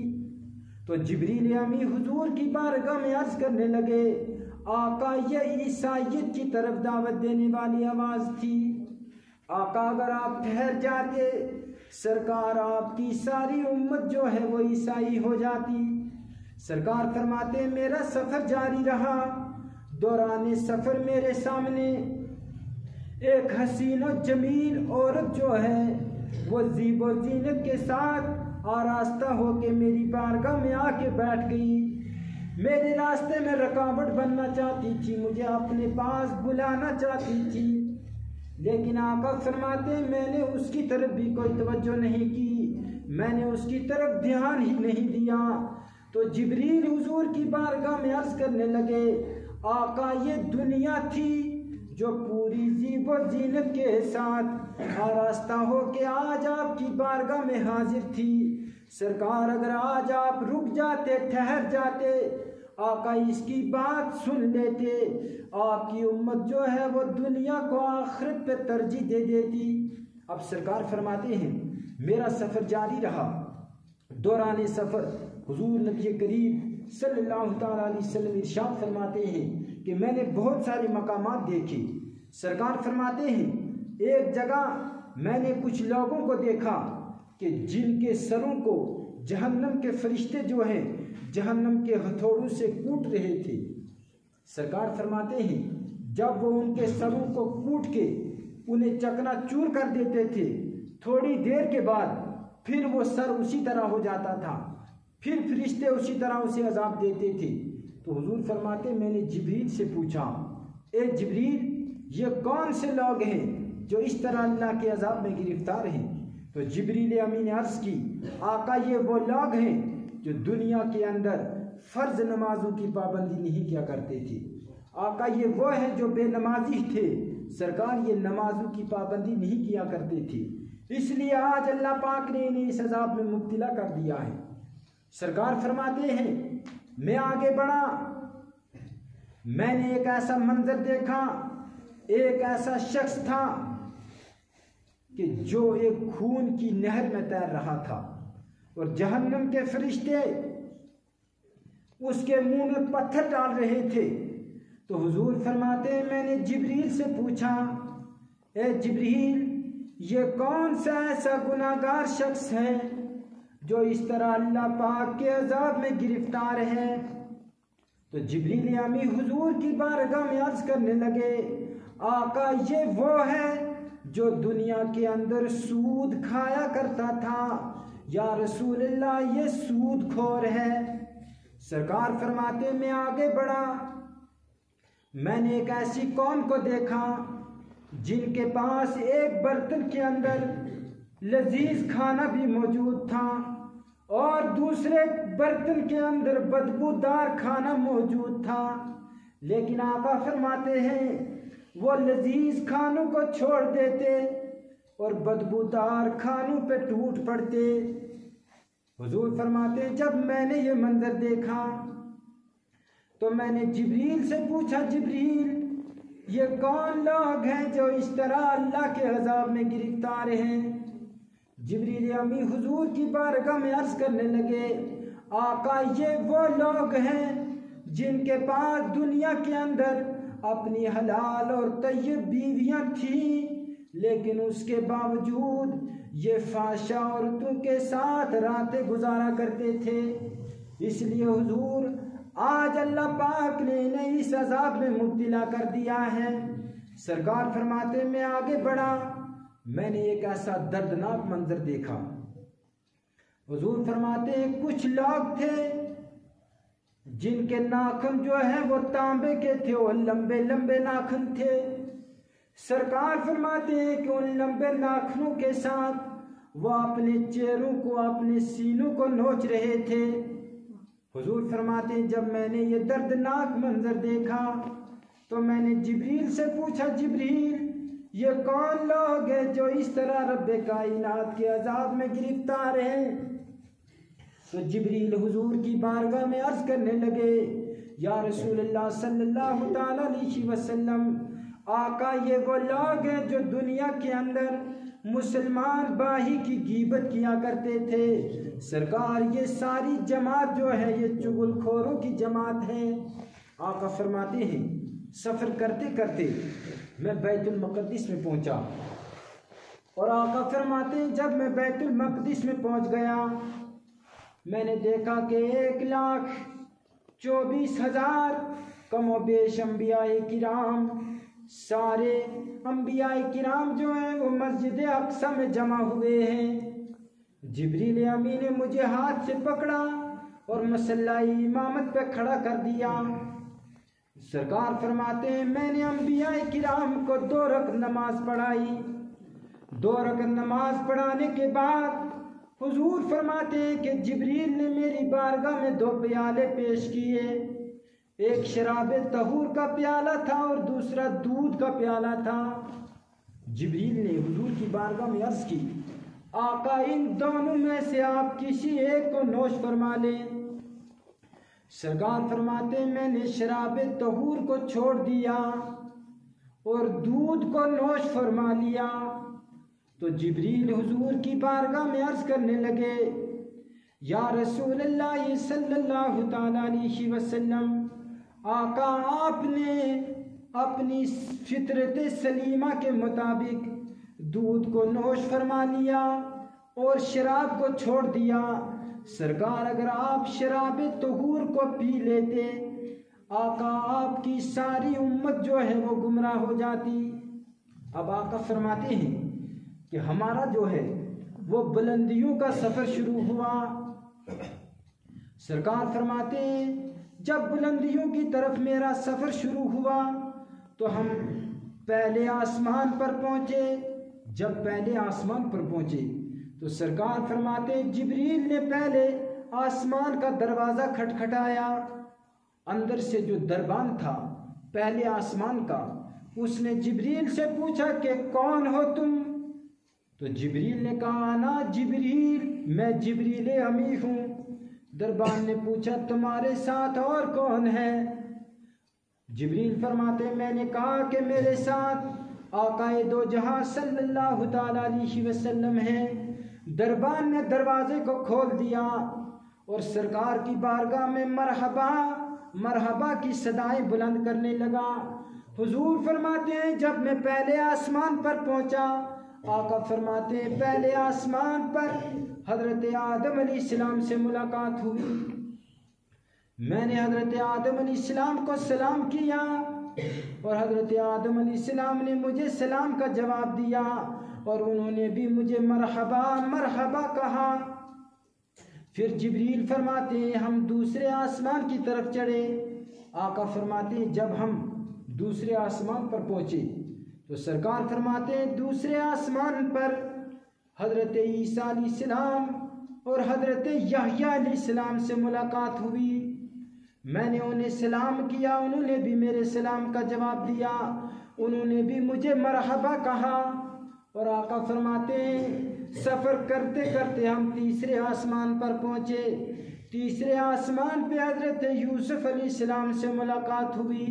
تو جبریل امی حضور کی بارگاہ میں عرض کرنے لگے، آقا یہ عیسائیت کی طرف دعوت دینے والی آواز تھی، آقا اگر آپ ٹھہر جاتے سرکار آپ کی ساری امت جو ہے وہ عیسائی ہو جاتی۔ سرکار فرماتے میرا سفر جاری رہا، دوران سفر میرے سامنے ایک حسین و جمیل عورت جو ہے وہ زیب و زینت کے ساتھ آراستہ ہو کے میری بارگاہ میں آ کے بیٹھ گئی، میرے راستے میں رکاوٹ بننا چاہتی تھی، مجھے اپنے پاس بلانا چاہتی تھی، لیکن آقا فرماتے میں نے اس کی طرف بھی کوئی توجہ نہیں کی، میں نے اس کی طرف دھیان ہی نہیں دیا۔ تو جبریل حضور کی بارگاہ میں عرض کرنے لگے، آقا یہ دنیا تھی جو پوری زیب و زینت کے ساتھ آراستہ ہو کے آج آپ کی بارگاہ میں حاضر تھی، سرکار اگر آج آپ رک جاتے ٹھہر جاتے آقا اس کی بات سن لیتے، آپ کی امت جو ہے وہ دنیا کو آخرت پہ ترجیح دے دیتی۔ اب سرکار فرماتے ہیں میرا سفر جاری رہا، دوران سفر حضور نبی کریم صلی اللہ تعالیٰ علیہ وسلم ارشاد فرماتے ہیں کہ میں نے بہت سارے مقامات دیکھے۔ سرکار فرماتے ہیں ایک جگہ میں نے کچھ لوگوں کو دیکھا کہ جن کے سروں کو جہنم کے فرشتے جو ہیں جہنم کے ہتھوڑوں سے کوٹ رہے تھے۔ سرکار فرماتے ہیں جب وہ ان کے سروں کو کوٹ کے انہیں چکنا چور کر دیتے تھے، تھوڑی دیر کے بعد پھر وہ سر اسی طرح ہو جاتا تھا، پھر فرشتے اسی طرح اسے عذاب دیتے تھے۔ تو حضور فرماتے میں نے جبریل سے پوچھا، اے جبریل یہ کون سے لوگ ہیں جو اس طرح اللہ کے عذاب میں گرفتار ہیں؟ تو جبریل امین نے عرض کی، آقا یہ وہ لوگ ہیں جو دنیا کے اندر فرض نمازوں کی پابندی نہیں کیا کرتے تھے، آقا یہ وہ ہیں جو بے نمازی تھے، سرکار یہ نمازوں کی پابندی نہیں کیا کرتے تھے، اس لیے آج اللہ پاک نے انہیں اس عذاب میں مبتلا کر دیا ہے۔ سرکار فرماتے ہیں میں آگے بڑھا، میں نے ایک ایسا منظر دیکھا، ایک ایسا شخص تھا کہ جو ایک خون کی نہر میں تیر رہا تھا اور جہنم کے فرشتے اس کے منہ میں پتھر ڈال رہے تھے۔ تو حضور فرماتے ہیں میں نے جبریل سے پوچھا، اے جبریل یہ کون سا ایسا گناہگار شخص ہے جو اس طرح اللہ پاک کے عذاب میں گرفتار ہے؟ تو جبریل امی حضور کی بارگاہ میں عرض کرنے لگے، آقا یہ وہ ہے جو دنیا کے اندر سود کھایا کرتا تھا، یا رسول اللہ یہ سود خور ہے۔ سرکار فرماتے میں آگے بڑھا، میں نے ایک ایسی قوم کو دیکھا جن کے پاس ایک برتن کے اندر لذیذ کھانا بھی موجود تھا اور دوسرے برتن کے اندر بدبودار کھانا موجود تھا، لیکن آقا فرماتے ہیں وہ لذیذ کھانوں کو چھوڑ دیتے اور بدبودار کھانوں پہ ٹوٹ پڑتے۔ حضور فرماتے ہیں جب میں نے یہ منظر دیکھا تو میں نے جبریل سے پوچھا، جبریل یہ کون لوگ ہیں جو اس طرح اللہ کے عذاب میں گرفتار ہیں؟ جبریل امی حضور کی بارگاہ میں عرض کرنے لگے، آقا یہ وہ لوگ ہیں جن کے پاس دنیا کے اندر اپنی حلال اور طیب بیویاں تھیں، لیکن اس کے باوجود یہ فحشا عورتوں کے ساتھ راتیں گزارا کرتے تھے، اس لیے حضور آج اللہ پاک نے انہیں اس عذاب میں مبتلا کر دیا ہے۔ سرکار فرماتے میں آگے بڑھا، میں نے ایک ایسا دردناک منظر دیکھا، حضور فرماتے ہیں کچھ لوگ تھے جن کے ناخن جو ہے وہ تانبے کے تھے، وہ لمبے لمبے ناخن تھے۔ سرکار فرماتے ہیں کہ ان لمبے ناخنوں کے ساتھ وہ اپنے چہروں کو، اپنے سینوں کو نوچ رہے تھے۔ حضور فرماتے ہیں جب میں نے یہ دردناک منظر دیکھا تو میں نے جبریل سے پوچھا، جبریل یہ کون لوگ ہیں جو اس طرح رب کائنات کے عذاب میں گرفتار ہیں؟ تو جبریل حضور کی بارگاہ میں عرض کرنے لگے، یا رسول اللہ صلی اللہ تعالی علیہ وسلم، آقا یہ وہ لوگ ہیں جو دنیا کے اندر مسلمان بھائی کی غیبت کیا کرتے تھے۔ سرکار یہ ساری جماعت جو ہے یہ چغل خوروں کی جماعت ہے۔ آقا فرماتے ہیں سفر کرتے کرتے میں بیت المقدس میں پہنچا، اور آقا فرماتے ہیں جب میں بیت المقدس میں پہنچ گیا میں نے دیکھا کہ 1,24,000 کم و بیش انبیاء کرام، سارے انبیاء کرام جو ہیں وہ مسجد اقصی میں جمع ہوئے ہیں۔ جبریل امین نے مجھے ہاتھ سے پکڑا اور مصلی امامت پہ کھڑا کر دیا۔ سرکار فرماتے ہیں میں نے انبیاء کرام کو 2 رکعت نماز پڑھائی۔ 2 رکعت نماز پڑھانے کے بعد حضور فرماتے ہیں کہ جبریل نے میری بارگاہ میں 2 پیالے پیش کیے، ایک شراب طہور کا پیالہ تھا اور دوسرا دودھ کا پیالہ تھا۔ جبریل نے حضور کی بارگاہ میں عرض کی، آقا ان دونوں میں سے آپ کسی ایک کو نوش فرما لیں۔ سرکار فرماتے ہیں میں نے شراب طہور کو چھوڑ دیا اور دودھ کو نوش فرما لیا۔ تو جبریل حضور کی بارگاہ میں عرض کرنے لگے، یا رسول اللہ صلی اللہ تعالی علیہ وسلم، آقا آپ نے اپنی فطرت سلیمہ کے مطابق دودھ کو نوش فرما لیا اور شراب کو چھوڑ دیا۔ سرکار اگر آپ شراب طہور کو پی لیتے آقا آپ کی ساری امت جو ہے وہ گمراہ ہو جاتی۔ اب آقا فرماتے ہیں کہ ہمارا جو ہے وہ بلندیوں کا سفر شروع ہوا۔ سرکار فرماتے ہیں جب بلندیوں کی طرف میرا سفر شروع ہوا تو ہم پہلے آسمان پر پہنچے۔ جب پہلے آسمان پر پہنچے تو سرکار فرماتے ہیں جبریل نے پہلے آسمان کا دروازہ کھٹکھٹایا۔ اندر سے جو دربان تھا پہلے آسمان کا، اس نے جبریل سے پوچھا کہ کون ہو تم؟ تو جبریل نے کہا انا جبریل، میں جبریل امی ہوں۔ دربان نے پوچھا تمہارے ساتھ اور کون ہے؟ جبریل فرماتے میں نے کہا کہ میرے ساتھ آقا دو جہاں صلی اللہ تعالی علیہ وسلم ہیں۔ دربان نے دروازے کو کھول دیا اور سرکار کی بارگاہ میں مرحبا مرحبا کی صدائیں بلند کرنے لگا۔ حضور فرماتے ہیں جب میں پہلے آسمان پر پہنچا، آقا فرماتے ہیں پہلے آسمان پر حضرت آدم علیہ السلام سے ملاقات ہوئی۔ میں نے حضرت آدم علیہ السلام کو سلام کیا اور حضرت آدم علیہ السلام نے مجھے سلام کا جواب دیا اور انہوں نے بھی مجھے مرحبا مرحبا کہا۔ پھر جبریل فرماتے ہیں ہم دوسرے آسمان کی طرف چڑھے۔ آقا فرماتے ہیں جب ہم دوسرے آسمان پر پہنچے تو سرکار فرماتے ہیں دوسرے آسمان پر حضرت عیسیٰ علیہ السلام اور حضرت یحییٰ علیہ السلام سے ملاقات ہوئی۔ میں نے انہیں سلام کیا، انہوں نے بھی میرے سلام کا جواب دیا، انہوں نے بھی مجھے مرحبا کہا۔ اور آقا فرماتے ہیں سفر کرتے کرتے ہم تیسرے آسمان پر پہنچے۔ تیسرے آسمان پہ حضرت یوسف علیہ السلام سے ملاقات ہوئی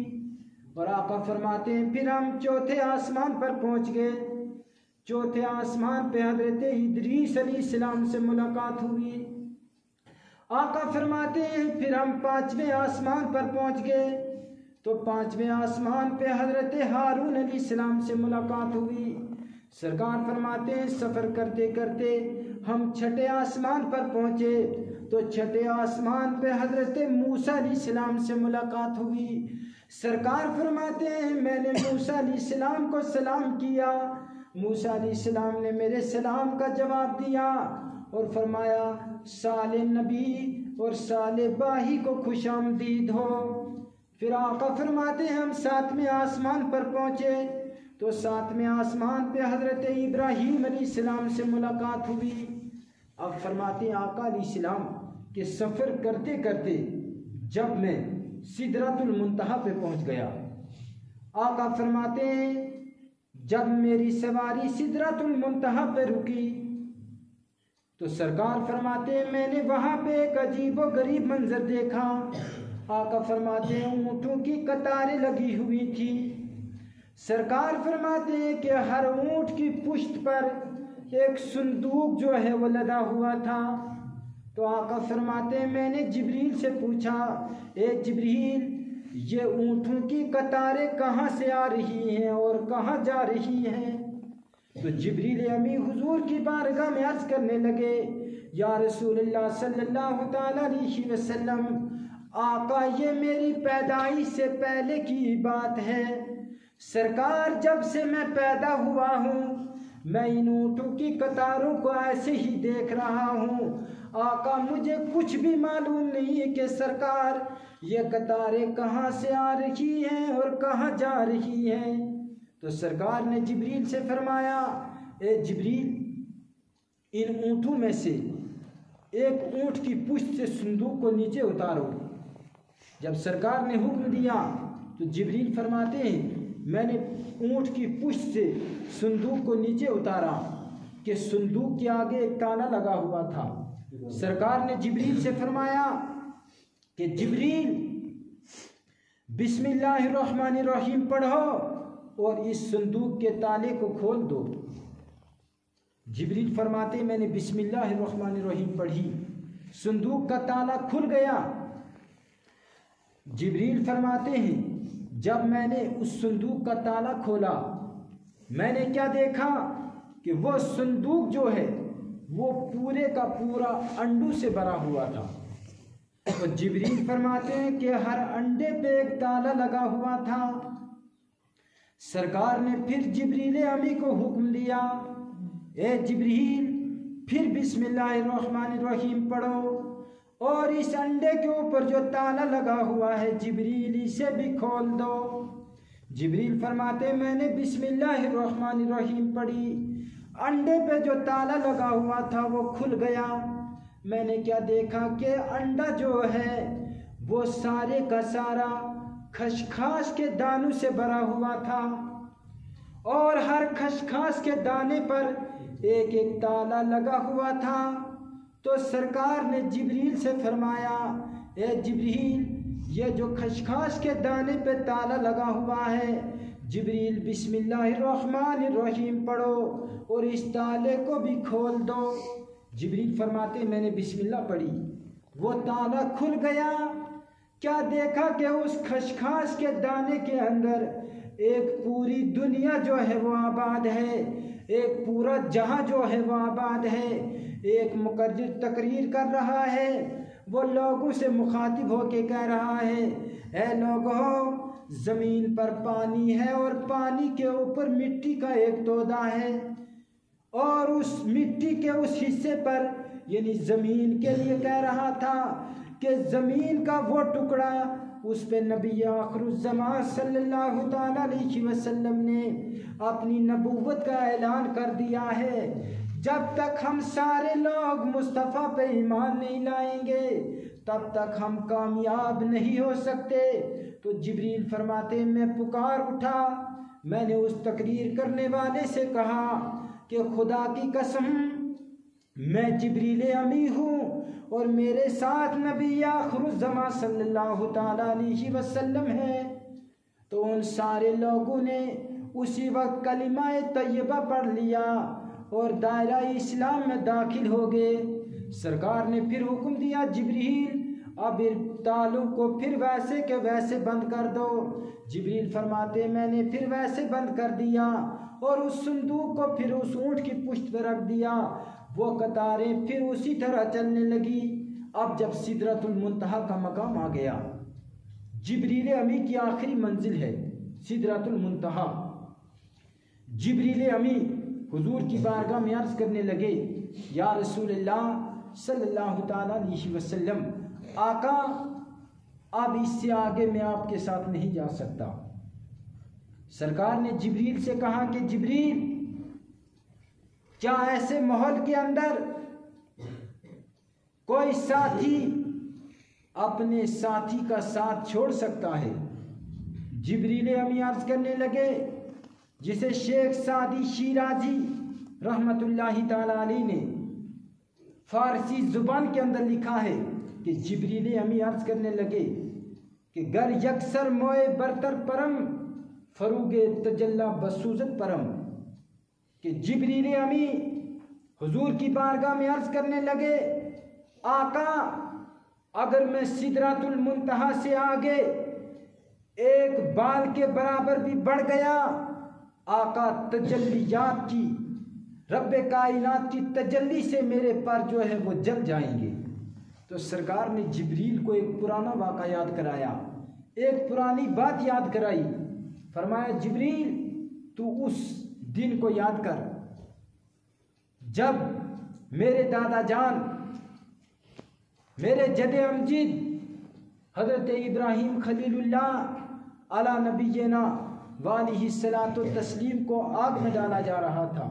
اور آقا فرماتے ہیں پھر ہم چوتھے آسمان پر پہنچ گئے۔ چوتھے آسمان پہ حضرت ادریس علیہ السلام سے ملاقات ہوئی۔ آقا فرماتے ہیں پھر ہم پانچویں آسمان پر پہنچ گئے تو پانچویں آسمان پہ حضرت ہارون علیہ السلام سے ملاقات ہوئی۔ سرکار فرماتے ہیں سفر کرتے کرتے ہم چھٹے آسمان پر پہنچے تو چھٹے آسمان پہ حضرت موسیٰ علیہ السلام سے ملاقات ہوئی۔ سرکار فرماتے ہیں میں نے موسیٰ علیہ السلام کو سلام کیا، موسیٰ علیہ السلام نے میرے سلام کا جواب دیا اور فرمایا سال نبی اور سال باہی کو خوش آمدید ہو۔ پھر آقا فرماتے ہیں ہم 7ویں آسمان پر پہنچے تو 7ویں آسمان پہ حضرت ابراہیم علیہ السلام سے ملاقات ہوئی۔ اب فرماتے ہیں آقا علیہ السلام کہ سفر کرتے کرتے جب میں سدرۃ المنتہا پہ پہنچ گیا، آقا فرماتے ہیں جب میری سواری سدرۃ المنتہا پہ رکی تو سرکار فرماتے ہیں میں نے وہاں پہ ایک عجیب و غریب منظر دیکھا۔ آقا فرماتے ہیں اونٹوں کی قطاریں لگی ہوئی تھی۔ سرکار فرماتے ہیں کہ ہر اونٹ کی پشت پر ایک صندوق جو ہے وہ لدا ہوا تھا۔ تو آقا فرماتے ہیں میں نے جبریل سے پوچھا اے جبریل یہ اونٹوں کی قطاریں کہاں سے آ رہی ہیں اور کہاں جا رہی ہیں؟ تو جبریل امی حضور کی بارگاہ میں عرض کرنے لگے یا رسول اللہ صلی اللہ تعالی علیہ وسلم آقا یہ میری پیدائش سے پہلے کی بات ہے، سرکار جب سے میں پیدا ہوا ہوں میں ان اونٹوں کی قطاروں کو ایسے ہی دیکھ رہا ہوں، آقا مجھے کچھ بھی معلوم نہیں کہ سرکار یہ قطاریں کہاں سے آ رہی ہیں اور کہاں جا رہی ہیں۔ تو سرکار نے جبریل سے فرمایا اے جبریل ان اونٹوں میں سے ایک اونٹ کی پشت سے صندوق کو نیچے اتارو۔ جب سرکار نے حکم دیا تو جبریل فرماتے ہیں میں نے اونٹ کی پشت سے صندوق کو نیچے اتارا کہ صندوق کے آگے ایک تالا لگا ہوا تھا۔ سرکار نے جبریل سے فرمایا کہ جبریل بسم اللہ الرحمن الرحیم پڑھو اور اس صندوق کے تالے کو کھول دو۔ جبریل فرماتے میں نے بسم اللہ الرحمن الرحیم پڑھی، صندوق کا تالا کھل گیا۔ جبریل فرماتے ہیں جب میں نے اس صندوق کا تالا کھولا میں نے کیا دیکھا کہ وہ صندوق جو ہے وہ پورے کا پورا انڈوں سے بھرا ہوا تھا۔ تو جبریل فرماتے ہیں کہ ہر انڈے پہ ایک تالا لگا ہوا تھا۔ سرکار نے پھر جبریل امی کو حکم دیا اے جبریل پھر بسم اللہ الرحمن الرحیم پڑھو اور اس انڈے کے اوپر جو تالا لگا ہوا ہے جبریل اسے بھی کھول دو۔ جبریل فرماتے میں نے بسم اللہ الرحمن الرحیم پڑھی، انڈے پہ جو تالا لگا ہوا تھا وہ کھل گیا۔ میں نے کیا دیکھا کہ انڈا جو ہے وہ سارے کا سارا خشخاش کے دانوں سے بھرا ہوا تھا اور ہر خشخاش کے دانے پر ایک ایک تالا لگا ہوا تھا۔ تو سرکار نے جبریل سے فرمایا اے جبریل یہ جو خشخاش کے دانے پہ تالا لگا ہوا ہے جبریل بسم اللہ الرحمن الرحیم پڑھو اور اس تالے کو بھی کھول دو۔ جبریل فرماتے میں نے بسم اللہ پڑھی، وہ تالا کھل گیا۔ کیا دیکھا کہ اس خشخاش کے دانے کے اندر ایک پوری دنیا جو ہے وہ آباد ہے، ایک پورا جہاں جو ہے وہ آباد ہے۔ ایک مقرر تقریر کر رہا ہے، وہ لوگوں سے مخاطب ہو کے کہہ رہا ہے اے لوگوں زمین پر پانی ہے اور پانی کے اوپر مٹی کا ایک تودہ ہے اور اس مٹی کے اس حصے پر یعنی زمین کے لیے کہہ رہا تھا کہ زمین کا وہ ٹکڑا اس پہ نبی آخر الزمان صلی اللہ تعالی علیہ وسلم نے اپنی نبوت کا اعلان کر دیا ہے، جب تک ہم سارے لوگ مصطفیٰ پہ ایمان نہیں لائیں گے تب تک ہم کامیاب نہیں ہو سکتے۔ تو جبریل فرماتے میں پکار اٹھا، میں نے اس تقریر کرنے والے سے کہا کہ خدا کی قسم میں جبریل امی ہوں اور میرے ساتھ نبی آخر الزمان صلی اللہ تعالی علیہ وسلم ہے۔ تو ان سارے لوگوں نے اسی وقت کلمہ طیبہ پڑھ لیا اور دائرہ اسلام میں داخل ہو گئے۔ سرکار نے پھر حکم دیا جبریل اب تالوں کو پھر ویسے کے ویسے بند کر دو۔ جبریل فرماتے میں نے پھر ویسے بند کر دیا اور اس صندوق کو پھر اس اونٹ کی پشت پہ رکھ دیا، وہ قطاریں پھر اسی طرح چلنے لگی۔ اب جب سدرۃ المنتہا کا مقام آ گیا، جبریل امی کی آخری منزل ہے سدرۃ المنتہا، جبریل امی حضور کی بارگاہ میں عرض کرنے لگے یا رسول اللہ صلی اللہ تعالیٰ علیہ وسلم، آقا اب اس سے آگے میں آپ کے ساتھ نہیں جا سکتا۔ سرکار نے جبریل سے کہا کہ جبریل، کیا ایسے ماحول کے اندر کوئی ساتھی اپنے ساتھی کا ساتھ چھوڑ سکتا ہے؟ جبریل امی عرض کرنے لگے، جسے شیخ سعدی شیرازی رحمت اللہ تعالی علیہ نے فارسی زبان کے اندر لکھا ہے کہ جبریل امی عرض کرنے لگے کہ گر یکسر موئے برتر پرم فروغ تجلا بسوزت پرم، کہ جبریل امی حضور کی بارگاہ میں عرض کرنے لگے آقا اگر میں سدرۃ المنتہا سے آگے ایک بال کے برابر بھی بڑھ گیا، آقا تجلیات کی، رب کائنات کی تجلی سے میرے پر جو ہے وہ جل جائیں گے۔ تو سرکار نے جبریل کو ایک پرانا واقعہ یاد کرایا، ایک پرانی بات یاد کرائی، فرمایا جبریل تو اس دن کو یاد کر جب میرے دادا جان، میرے جد امجد حضرت ابراہیم خلیل اللہ علی نبینا وعلیہ الصلاۃ والتسلیم کو آگ میں ڈالا جا رہا تھا،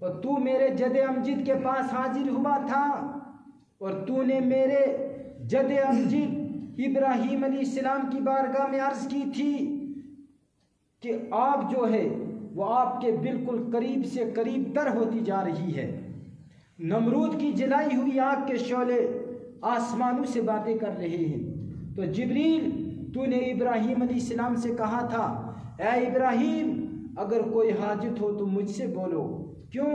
اور تو میرے جد امجد کے پاس حاضر ہوا تھا، اور تو نے میرے جد امجد ابراہیم علیہ السلام کی بارگاہ میں عرض کی تھی کہ آگ جو ہے وہ آپ کے بالکل قریب سے قریب تر ہوتی جا رہی ہے، نمرود کی جلائی ہوئی آگ کے شعلے آسمانوں سے باتیں کر رہے ہیں۔ تو جبریل تو نے ابراہیم علیہ السلام سے کہا تھا اے ابراہیم اگر کوئی حاجت ہو تو مجھ سے بولو، کیوں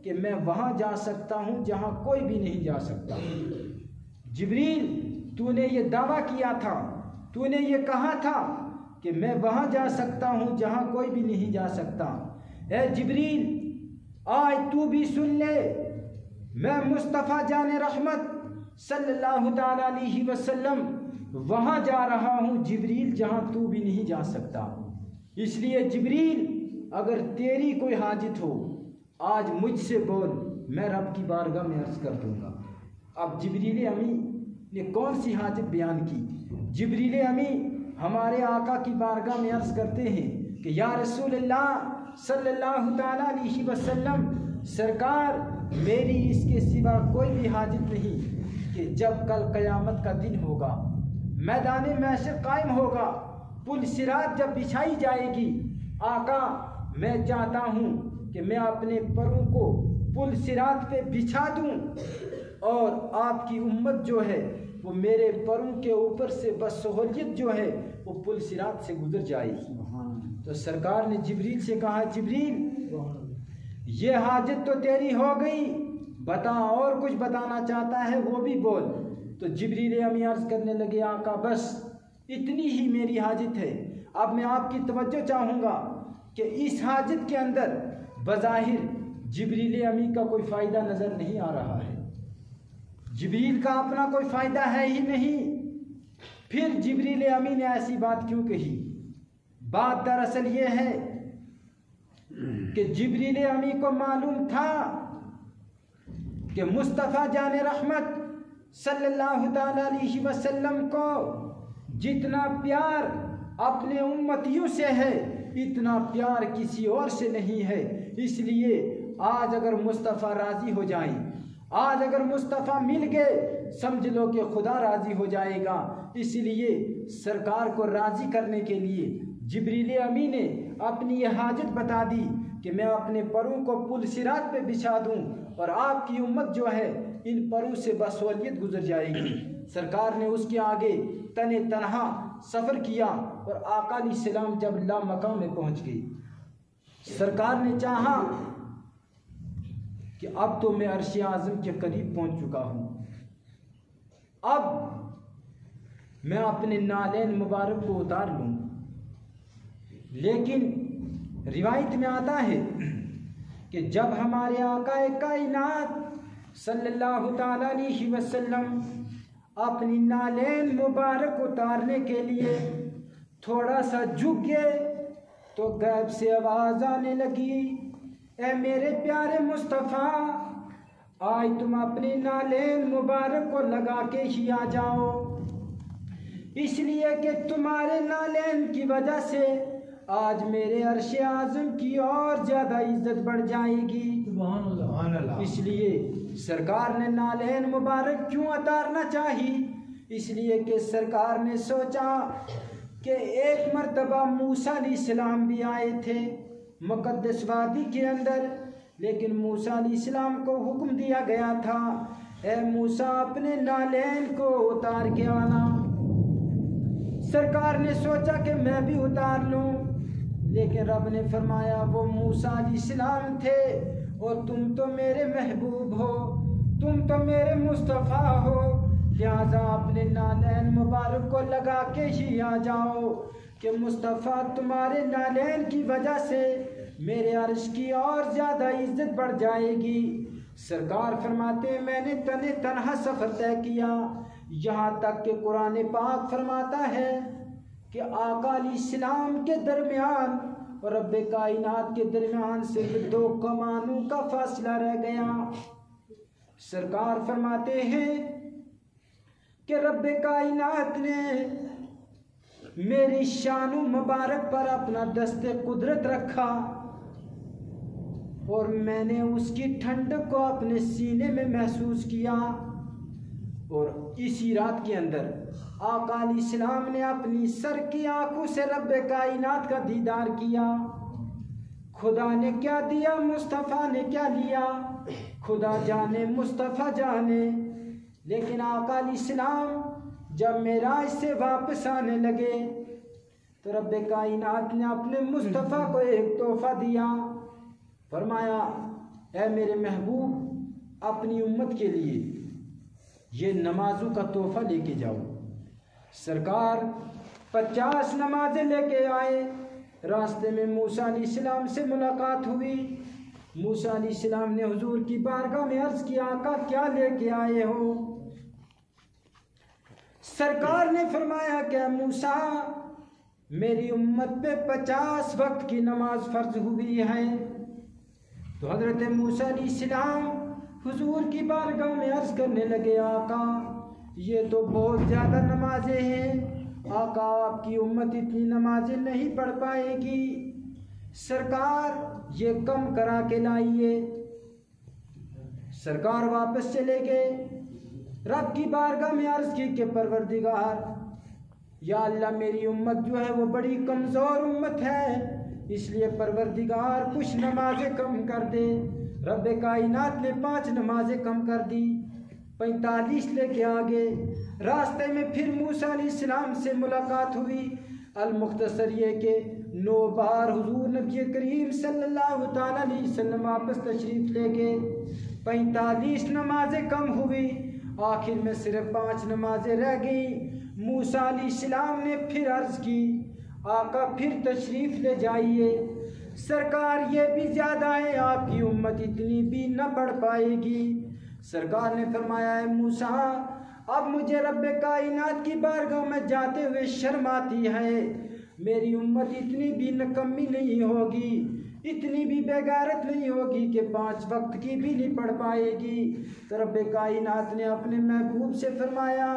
کہ میں وہاں جا سکتا ہوں جہاں کوئی بھی نہیں جا سکتا۔ جبریل تو نے یہ دعویٰ کیا تھا، تو نے یہ کہا تھا کہ میں وہاں جا سکتا ہوں جہاں کوئی بھی نہیں جا سکتا۔ اے جبریل آج تو بھی سن لے، میں مصطفیٰ جان رحمت صلی اللہ تعالیٰ علیہ وسلم وہاں جا رہا ہوں جبریل جہاں تو بھی نہیں جا سکتا، اس لیے جبریل اگر تیری کوئی حاجت ہو آج مجھ سے بول، میں رب کی بارگاہ میں عرض کر دوں گا۔ اب جبریل امی نے کون سی حاجت بیان کی؟ جبریل امی ہمارے آقا کی بارگاہ میں عرض کرتے ہیں کہ یا رسول اللہ صلی اللہ تعالیٰ علیہ وسلم، سرکار میری اس کے سوا کوئی بھی حاجت نہیں کہ جب کل قیامت کا دن ہوگا، میدان محشر قائم ہوگا، پل صراط جب بچھائی جائے گی، آقا میں چاہتا ہوں کہ میں اپنے پروں کو پل صراط پہ بچھا دوں اور آپ کی امت جو ہے وہ میرے پروں کے اوپر سے بسہولیت جو ہے وہ پل صراط سے گزر جائے گی۔ تو سرکار نے جبریل سے کہا جبریل یہ حاجت تو تیری ہو گئی، بتا اور کچھ بتانا چاہتا ہے وہ بھی بول۔ تو جبریل امی عرض کرنے لگے آقا بس اتنی ہی میری حاجت ہے، اب میں آپ کی توجہ چاہوں گا کہ اس حاجت کے اندر بظاہر جبریل امی کا کوئی فائدہ نظر نہیں آ رہا ہے، جبریل کا اپنا کوئی فائدہ ہے ہی نہیں، پھر جبریل امی نے ایسی بات کیوں کہی؟ بات دراصل یہ ہے کہ جبریل امی کو معلوم تھا کہ مصطفیٰ جان رحمت صلی اللہ تعالی علیہ وسلم کو جتنا پیار اپنے امتیوں سے ہے اتنا پیار کسی اور سے نہیں ہے، اس لیے آج اگر مصطفیٰ راضی ہو جائیں، آج اگر مصطفیٰ مل گئے سمجھ لو کہ خدا راضی ہو جائے گا۔ اس لیے سرکار کو راضی کرنے کے لیے جبریل امی نے اپنی یہ حاجت بتا دی کہ میں اپنے پروں کو پل صراط پہ بچھا دوں اور آپ کی امت جو ہے ان پروں سے بسہولیت گزر جائے گی۔ سرکار نے اس کے آگے تنہا سفر کیا اور آقا علیہ السلام جب لامقام میں پہنچ گئی، سرکار نے چاہا کہ اب تو میں عرش اعظم کے قریب پہنچ چکا ہوں، اب میں اپنے نالین مبارک کو اتار لوں، لیکن روایت میں آتا ہے کہ جب ہمارے آقا کائنات صلی اللہ تعالی علیہ وسلم اپنی نالین مبارک اتارنے کے لیے تھوڑا سا جھک گئے تو غیب سے آواز آنے لگی اے میرے پیارے مصطفیٰ، آج تم اپنی نالین مبارک کو لگا کے ہی آ جاؤ، اس لیے کہ تمہارے نالین کی وجہ سے آج میرے عرش اعظم کی اور زیادہ عزت بڑھ جائے گی۔ سبحان اللہ۔ اس لیے سرکار نے نالین مبارک کیوں اتارنا چاہی؟ اس لیے کہ سرکار نے سوچا کہ ایک مرتبہ موسیٰ علیہ السلام بھی آئے تھے مقدس وادی کے اندر، لیکن موسیٰ علیہ السلام کو حکم دیا گیا تھا اے موسیٰ اپنے نالین کو اتار کے آنا۔ سرکار نے سوچا کہ میں بھی اتار لوں، لیکن رب نے فرمایا وہ موسیٰ علیہ السلام تھے اور تم تو میرے محبوب ہو، تم تو میرے مصطفیٰ ہو، لہذا اپنے نالین مبارک کو لگا کے ہی آ جاؤ کہ مصطفیٰ تمہارے نالین کی وجہ سے میرے عرش کی اور زیادہ عزت بڑھ جائے گی۔ سرکار فرماتے ہیں میں نے تنہا سفر طے کیا، یہاں تک کہ قرآن پاک فرماتا ہے کہ آقا علیہ السلام کے درمیان اور رب کائنات کے درمیان صرف 2 کمانوں کا فاصلہ رہ گیا۔ سرکار فرماتے ہیں کہ رب کائنات نے میری شان مبارک پر اپنا دست قدرت رکھا اور میں نے اس کی ٹھنڈک کو اپنے سینے میں محسوس کیا، اور اسی رات کے اندر آقا علیہ السلام نے اپنی سر کی آنکھوں سے رب کائنات کا دیدار کیا۔ خدا نے کیا دیا، مصطفیٰ نے کیا لیا، خدا جانے مصطفیٰ جانے۔ لیکن آقا علیہ السلام جب معراج سے واپس آنے لگے تو رب کائنات نے اپنے مصطفیٰ کو ایک تحفہ دیا، فرمایا اے میرے محبوب اپنی امت کے لیے یہ نمازوں کا تحفہ لے کے جاؤ۔ سرکار 50 نمازیں لے کے آئے۔ راستے میں موسیٰ علیہ السلام سے ملاقات ہوئی۔ موسیٰ علیہ السلام نے حضور کی بارگاہ میں عرض کیا آقا کیا لے کے آئے ہو؟ سرکار نے فرمایا کہ موسیٰ میری امت پہ 50 وقت کی نماز فرض ہوئی ہے۔ تو حضرت موسیٰ علیہ السلام حضور کی بارگاہ میں عرض کرنے لگے آقا یہ تو بہت زیادہ نمازیں ہیں، آقا آپ کی امت اتنی نمازیں نہیں پڑھ پائے گی، سرکار یہ کم کرا کے لائیے۔ سرکار واپس چلے گئے، رب کی بارگاہ میں عرض کی کہ پروردگار یا اللہ میری امت جو ہے وہ بڑی کمزور امت ہے، اس لیے پروردگار کچھ نمازیں کم کر دے۔ رب کائنات نے 5 نمازیں کم کر دی، 45 لے کے آگے۔ راستے میں پھر موسیٰ علیہ السلام سے ملاقات ہوئی۔ المختصر یہ کہ 9 بار حضور نبی کریم صلی اللہ تعالیٰ علیہ وسلم واپس تشریف لے گئے، 45 نمازیں کم ہوئی، آخر میں صرف 5 نمازیں رہ گئیں۔ موسیٰ علیہ السلام نے پھر عرض کی آقا پھر تشریف لے جائیے، سرکار یہ بھی زیادہ ہے، آپ کی امت اتنی بھی نہ پڑھ پائے گی۔ سرکار نے فرمایا ہے موسیٰ اب مجھے رب کائنات کی بارگاہ میں جاتے ہوئے شرم آتی ہے، میری امت اتنی بھی نکمی نہیں ہوگی، اتنی بھی بے غیرت نہیں ہوگی کہ 5 وقت کی بھی نہیں پڑھ پائے گی۔ تو رب کائنات نے اپنے محبوب سے فرمایا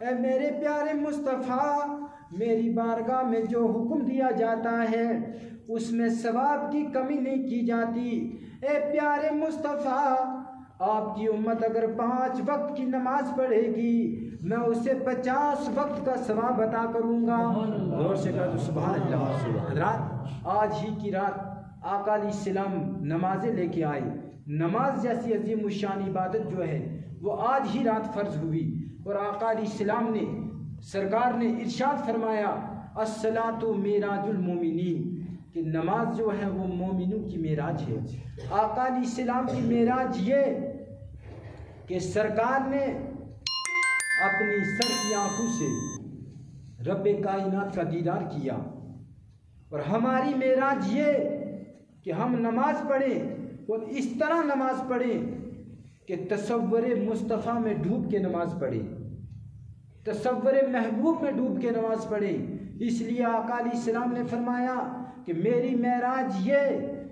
اے میرے پیارے مصطفیٰ میری بارگاہ میں جو حکم دیا جاتا ہے اس میں ثواب کی کمی نہیں کی جاتی۔ اے پیارے مصطفیٰ آپ کی امت اگر 5 وقت کی نماز پڑھے گی میں اسے 50 وقت کا ثواب عطا کروں گا۔ غور سے کہا تو سبحان اللہ۔ حضرات آج ہی کی رات آقا علیہ السلام نمازیں لے کے آئے، نماز جیسی عظیم الشان عبادت جو ہے وہ آج ہی رات فرض ہوئی، اور آقا علیہ السلام نے سرکار نے ارشاد فرمایا الصلاۃ معراج المومنین، کہ نماز جو ہے وہ مومنوں کی معراج ہے۔ آقا علیہ السلام کی معراج یہ کہ سرکار نے اپنی سر کی آنکھوں سے رب کائنات کا دیدار کیا، اور ہماری معراج یہ کہ ہم نماز پڑھیں اور اس طرح نماز پڑھیں کہ تصور مصطفیٰ میں ڈوب کے نماز پڑھیں، تصور محبوب میں ڈوب کے نماز پڑھیں۔ اس لیے آقا علیہ السلام نے فرمایا کہ میری معراج یہ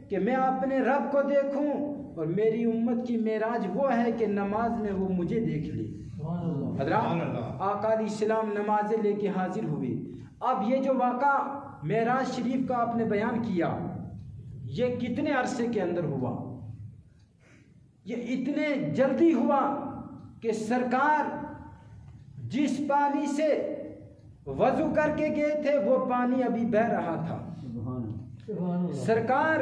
کہ میں اپنے رب کو دیکھوں، اور میری امت کی معراج وہ ہے کہ نماز میں وہ مجھے دیکھ لے۔ حضرات، آقا علیہ السلام نمازیں لے کے حاضر ہوئے۔ اب یہ جو واقعہ معراج شریف کا آپ نے بیان کیا، یہ کتنے عرصے کے اندر ہوا؟ یہ اتنے جلدی ہوا کہ سرکار جس پانی سے وضو کر کے گئے تھے وہ پانی ابھی بہہ رہا تھا۔ سرکار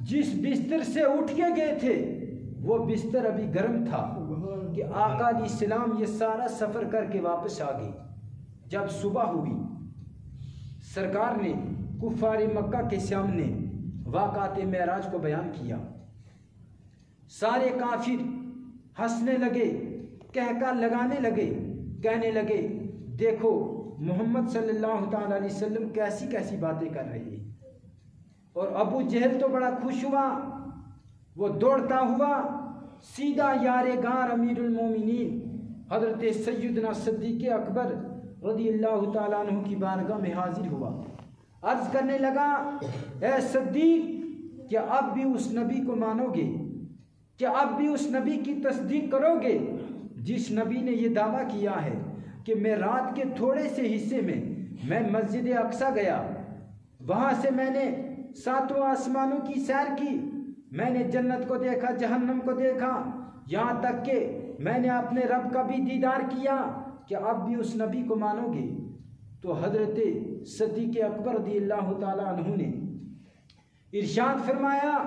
جس بستر سے اٹھ کے گئے تھے وہ بستر ابھی گرم تھا کہ آقا علیہ السلام یہ سارا سفر کر کے واپس آ گئے۔ جب صبح ہوئی، سرکار نے کفار مکہ کے سامنے واقعات معراج کو بیان کیا۔ سارے کافر ہنسنے لگے، کہکا لگانے لگے، کہنے لگے دیکھو محمد صلی اللہ تعالی علیہ وسلم کیسی کیسی باتیں کر رہے ہیں۔ اور ابو جہل تو بڑا خوش ہوا، وہ دوڑتا ہوا سیدھا یار غار امیر المومنین حضرت سیدنا صدیق اکبر رضی اللہ تعالیٰ عنہ کی بارگاہ میں حاضر ہوا۔ عرض کرنے لگا، اے صدیق، کیا اب بھی اس نبی کو مانو گے؟ کیا اب بھی اس نبی کی تصدیق کرو گے جس نبی نے یہ دعویٰ کیا ہے کہ میں رات کے تھوڑے سے حصے میں مسجد اقصی گیا، وہاں سے میں نے 7 آسمانوں کی سیر کی، میں نے جنت کو دیکھا، جہنم کو دیکھا، یہاں تک کہ میں نے اپنے رب کا بھی دیدار کیا، کہ اب بھی اس نبی کو مانو گے؟ تو حضرت صدیق اکبر رضی اللہ تعالیٰ عنہ نے ارشاد فرمایا،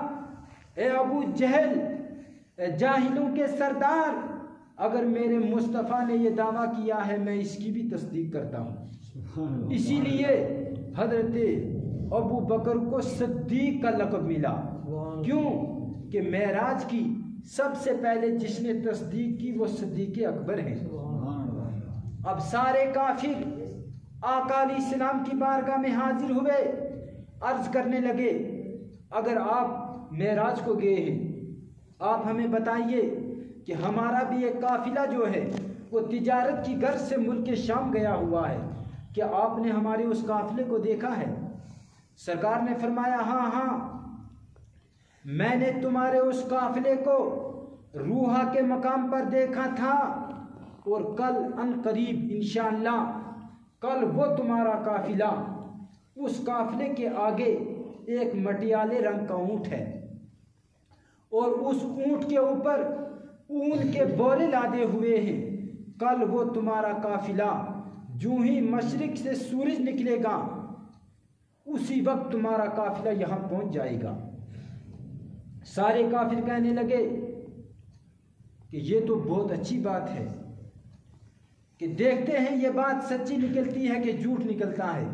اے ابو جہل، اے جاہلوں کے سردار، اگر میرے مصطفیٰ نے یہ دعویٰ کیا ہے میں اس کی بھی تصدیق کرتا ہوں۔ اسی لیے حضرت ابو بکر کو صدیق کا لقب ملا۔ کیوں؟ کہ معراج کی سب سے پہلے جس نے تصدیق کی وہ صدیق اکبر ہیں۔ اب سارے کافر آقا علیہ السلام کی بارگاہ میں حاضر ہوئے، عرض کرنے لگے اگر آپ معراج کو گئے ہیں آپ ہمیں بتائیے کہ ہمارا بھی ایک قافلہ جو ہے وہ تجارت کی غرض سے ملک شام گیا ہوا ہے، کیا آپ نے ہمارے اس قافلے کو دیکھا ہے؟ سرکار نے فرمایا، ہاں ہاں، میں نے تمہارے اس قافلے کو روحا کے مقام پر دیکھا تھا، اور کل ان قریب انشاءاللہ کل وہ تمہارا قافلہ، اس قافلے کے آگے ایک مٹیالے رنگ کا اونٹ ہے، اور اس اونٹ کے اوپر اون کے بورے لادے ہوئے ہیں، کل وہ تمہارا قافلہ جو ہی مشرق سے سورج نکلے گا اسی وقت تمہارا قافلہ یہاں پہنچ جائے گا۔ سارے کافر کہنے لگے کہ یہ تو بہت اچھی بات ہے، کہ دیکھتے ہیں یہ بات سچی نکلتی ہے کہ جھوٹ نکلتا ہے۔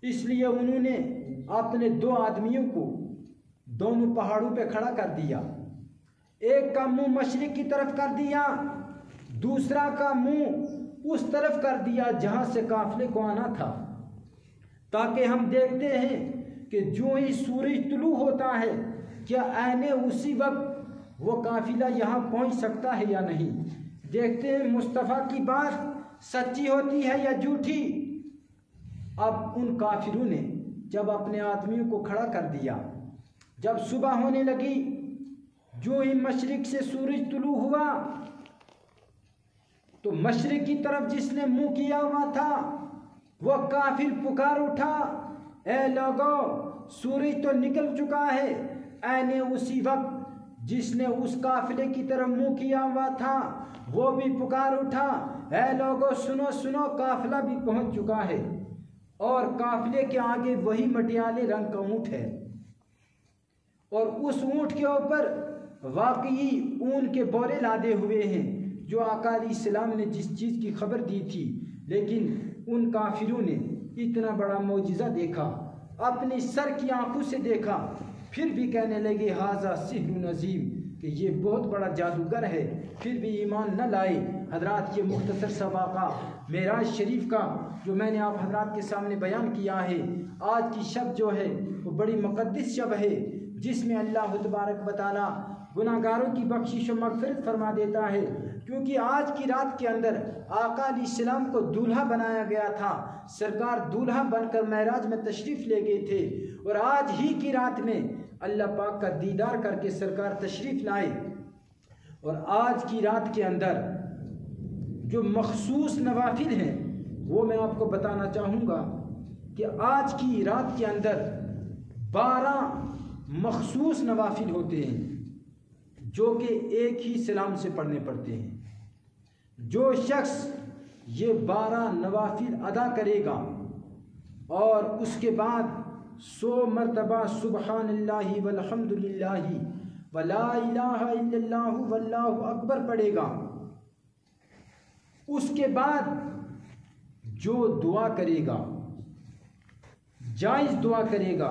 اس لیے انہوں نے اپنے 2 آدمیوں کو دونوں پہاڑوں پہ کھڑا کر دیا، ایک کا منہ مشرق کی طرف کر دیا، دوسرا کا منہ اس طرف کر دیا جہاں سے قافلے کو آنا تھا، تاکہ ہم دیکھتے ہیں کہ جو ہی سورج طلوع ہوتا ہے کیا عین اسی وقت وہ قافلہ یہاں پہنچ سکتا ہے یا نہیں، دیکھتے ہیں مصطفیٰ کی بات سچی ہوتی ہے یا جھوٹی۔ اب ان کافروں نے جب اپنے آدمیوں کو کھڑا کر دیا، جب صبح ہونے لگی، جو ہی مشرق سے سورج طلوع ہوا تو مشرق کی طرف جس نے منہ کیا ہوا تھا وہ کافر پکار اٹھا، اے لوگو، سورج تو نکل چکا ہے۔ عین اسی وقت جس نے اس قافلے کی طرف منہ کیا ہوا تھا وہ بھی پکار اٹھا، اے لوگو سنو سنو، قافلہ بھی پہنچ چکا ہے، اور قافلے کے آگے وہی مٹیالے رنگ کا اونٹ ہے، اور اس اونٹ کے اوپر واقعی اون کے بورے لادے ہوئے ہیں جو آقا علیہ السلام نے جس چیز کی خبر دی تھی۔ لیکن ان کافروں نے اتنا بڑا معجزہ دیکھا، اپنی سر کی آنکھوں سے دیکھا، پھر بھی کہنے لگے ھذا سحر عظیم، کہ یہ بہت بڑا جادوگر ہے، پھر بھی ایمان نہ لائے۔ حضرات، یہ مختصر سا واقعہ معراج شریف کا جو میں نے آپ حضرات کے سامنے بیان کیا ہے۔ آج کی شب جو ہے وہ بڑی مقدس شب ہے، جس میں اللہ تبارک و تعالی گناہ گاروں کی بخشش و مغفرت فرما دیتا ہے، کیونکہ آج کی رات کے اندر آقا علیہ السلام کو دولہا بنایا گیا تھا، سرکار دولہا بن کر معراج میں تشریف لے گئے تھے، اور آج ہی کی رات میں اللہ پاک کا دیدار کر کے سرکار تشریف لائے، اور آج کی رات کے اندر جو مخصوص نوافل ہیں وہ میں آپ کو بتانا چاہوں گا کہ آج کی رات کے اندر 12 مخصوص نوافل ہوتے ہیں جو کہ ایک ہی سلام سے پڑھنے پڑتے ہیں۔ جو شخص یہ 12 نوافل ادا کرے گا اور اس کے بعد 100 مرتبہ سبحان اللہ والحمد للہ ولا الہ الا اللہ واللہ اکبر پڑھے گا، اس کے بعد جو دعا کرے گا، جائز دعا کرے گا،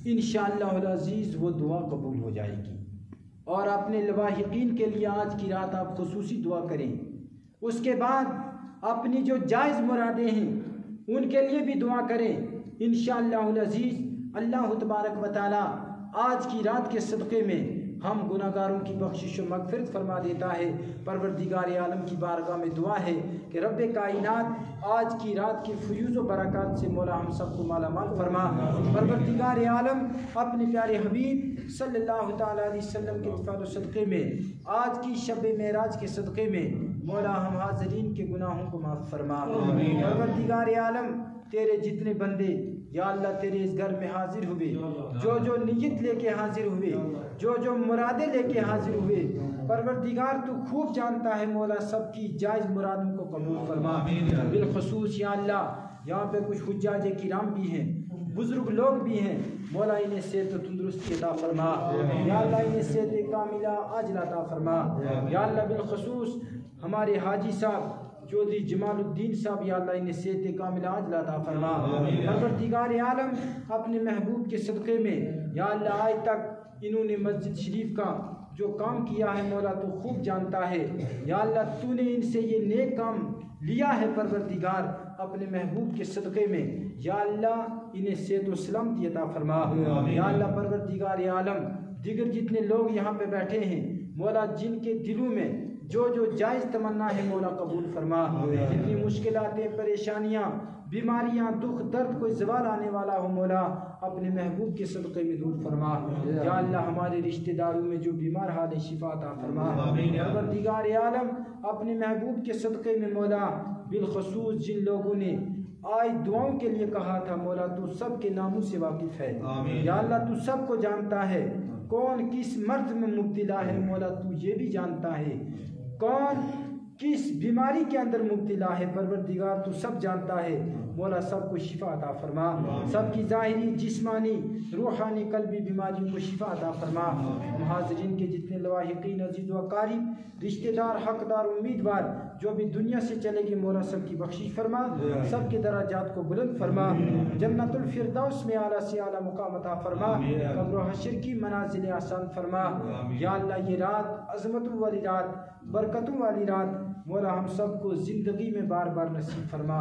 انشاءاللہ العزیز وہ دعا قبول ہو جائے گی۔ اور اپنے لواحقین کے لیے آج کی رات آپ خصوصی دعا کریں۔ اس کے بعد اپنی جو جائز مرادیں ہیں ان کے لیے بھی دعا کریں، انشاءاللہ العزیز اللہ تبارک و تعالی آج کی رات کے صدقے میں ہم گناہگاروں کی بخشش و مغفرت فرما دیتا ہے۔ پروردگار عالم کی بارگاہ میں دعا ہے کہ رب کائنات آج کی رات کی فیوز و برکات سے مولا ہم سب کو مالا مال فرما۔ پروردگار عالم اپنے پیارے حبیب صلی اللہ تعالیٰ علیہ وسلم کے اتفاق و صدقے میں آج کی شب معراج کے صدقے میں مولا ہم حاضرین کے گناہوں کو معاف فرما۔ پروردگار عالم تیرے جتنے بندے یا اللہ تیرے اس گھر میں حاضر ہوئے، جو نیت لے کے حاضر ہوئے، جو مرادیں لے کے حاضر ہوئے، پروردگار تو خوب جانتا ہے مولا سب کی جائز مرادوں کو قبول فرما۔ بالخصوص یا اللہ یہاں پہ کچھ حجاج کرام بھی ہیں، بزرگ لوگ بھی ہیں، مولا انہیں صحت و تندرستی عطا فرما، یا اللہ انہیں صحت کاملہ عاجلہ عطا فرما۔ یا اللہ بالخصوص ہمارے حاجی صاحب چودھری جمال الدین صاحب، یا اللہ انہیں صحت کاملہ عاجلہ عطا فرما۔ پروردگار عالم اپنے محبوب کے صدقے میں یا اللہ آج تک انہوں نے مسجد شریف کا جو کام کیا ہے مولا تو خوب جانتا ہے، یا اللہ تو نے ان سے یہ نیک کام لیا ہے، پروردگار اپنے محبوب کے صدقے میں یا اللہ انہیں صحت و سلامتی عطا فرما۔ یا اللہ پروردگار عالم دیگر جتنے لوگ یہاں پہ بیٹھے ہیں مولا جن کے دلوں میں جو جائز تمنا ہے مولا قبول فرما۔ جتنی مشکلاتیں، پریشانیاں، بیماریاں، دکھ درد کوئی زوال آنے والا ہو مولا اپنے محبوب کے صدقے میں دور فرما۔ یا اللہ ہمارے رشتہ داروں میں جو بیمار حال شفا عطا فرما۔ پروردگار عالم اپنے محبوب کے صدقے میں مولا بالخصوص جن لوگوں نے آج دعاؤں کے لیے کہا تھا مولا تو سب کے ناموں سے واقف ہے، یا اللہ تو سب کو جانتا ہے، کون کس مرض میں مبتلا ہے مولا تو یہ بھی جانتا ہے، کون کس بیماری کے اندر مبتلا ہے پروردگار تو سب جانتا ہے، مولا سب کو شفا عطا فرما، سب کی ظاہری جسمانی روحانی قلبی بیماریوں کو شفا عطا فرما۔ ہم حاضرین کے جتنے لواحقین عزیز و اقارب رشتہ دار حقدار امیدوار جو بھی دنیا سے چلے گئے مولا سب کی بخشش فرما، سب کے درجات کو بلند فرما، جنت الفردوس میں اعلیٰ سے اعلیٰ مقام عطا فرما، قبر و حشر کی منازل آسان فرما۔ یا اللہ یہ رات عظمتوں والی رات، برکتوں والی رات مولا ہم سب کو زندگی میں بار بار نصیب فرما۔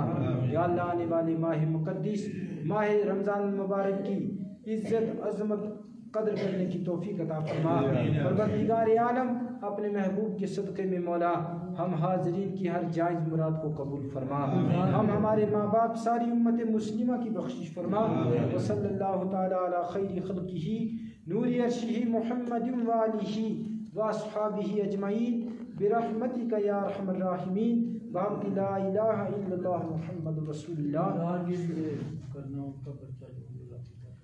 یا اللہ آنے والے ماہ مقدس ماہ رمضان المبارک کی عزت عظمت قدر کرنے کی توفیق عطا فرما۔ پروردگار عالم اپنے محبوب کے صدقے میں مولا ہم حاضرین کی ہر جائز مراد کو قبول فرما، ہم ہمارے ماں باپ ساری امت مسلمہ کی بخشش فرما۔ وصلی اللہ تعالی علی خیر خلقہ نور عرشہ محمد وآلہ واصحابہ اجمعین برحمتک یا ارحم الراحمین بحق لا الہ الا اللہ محمد رسول اللہ۔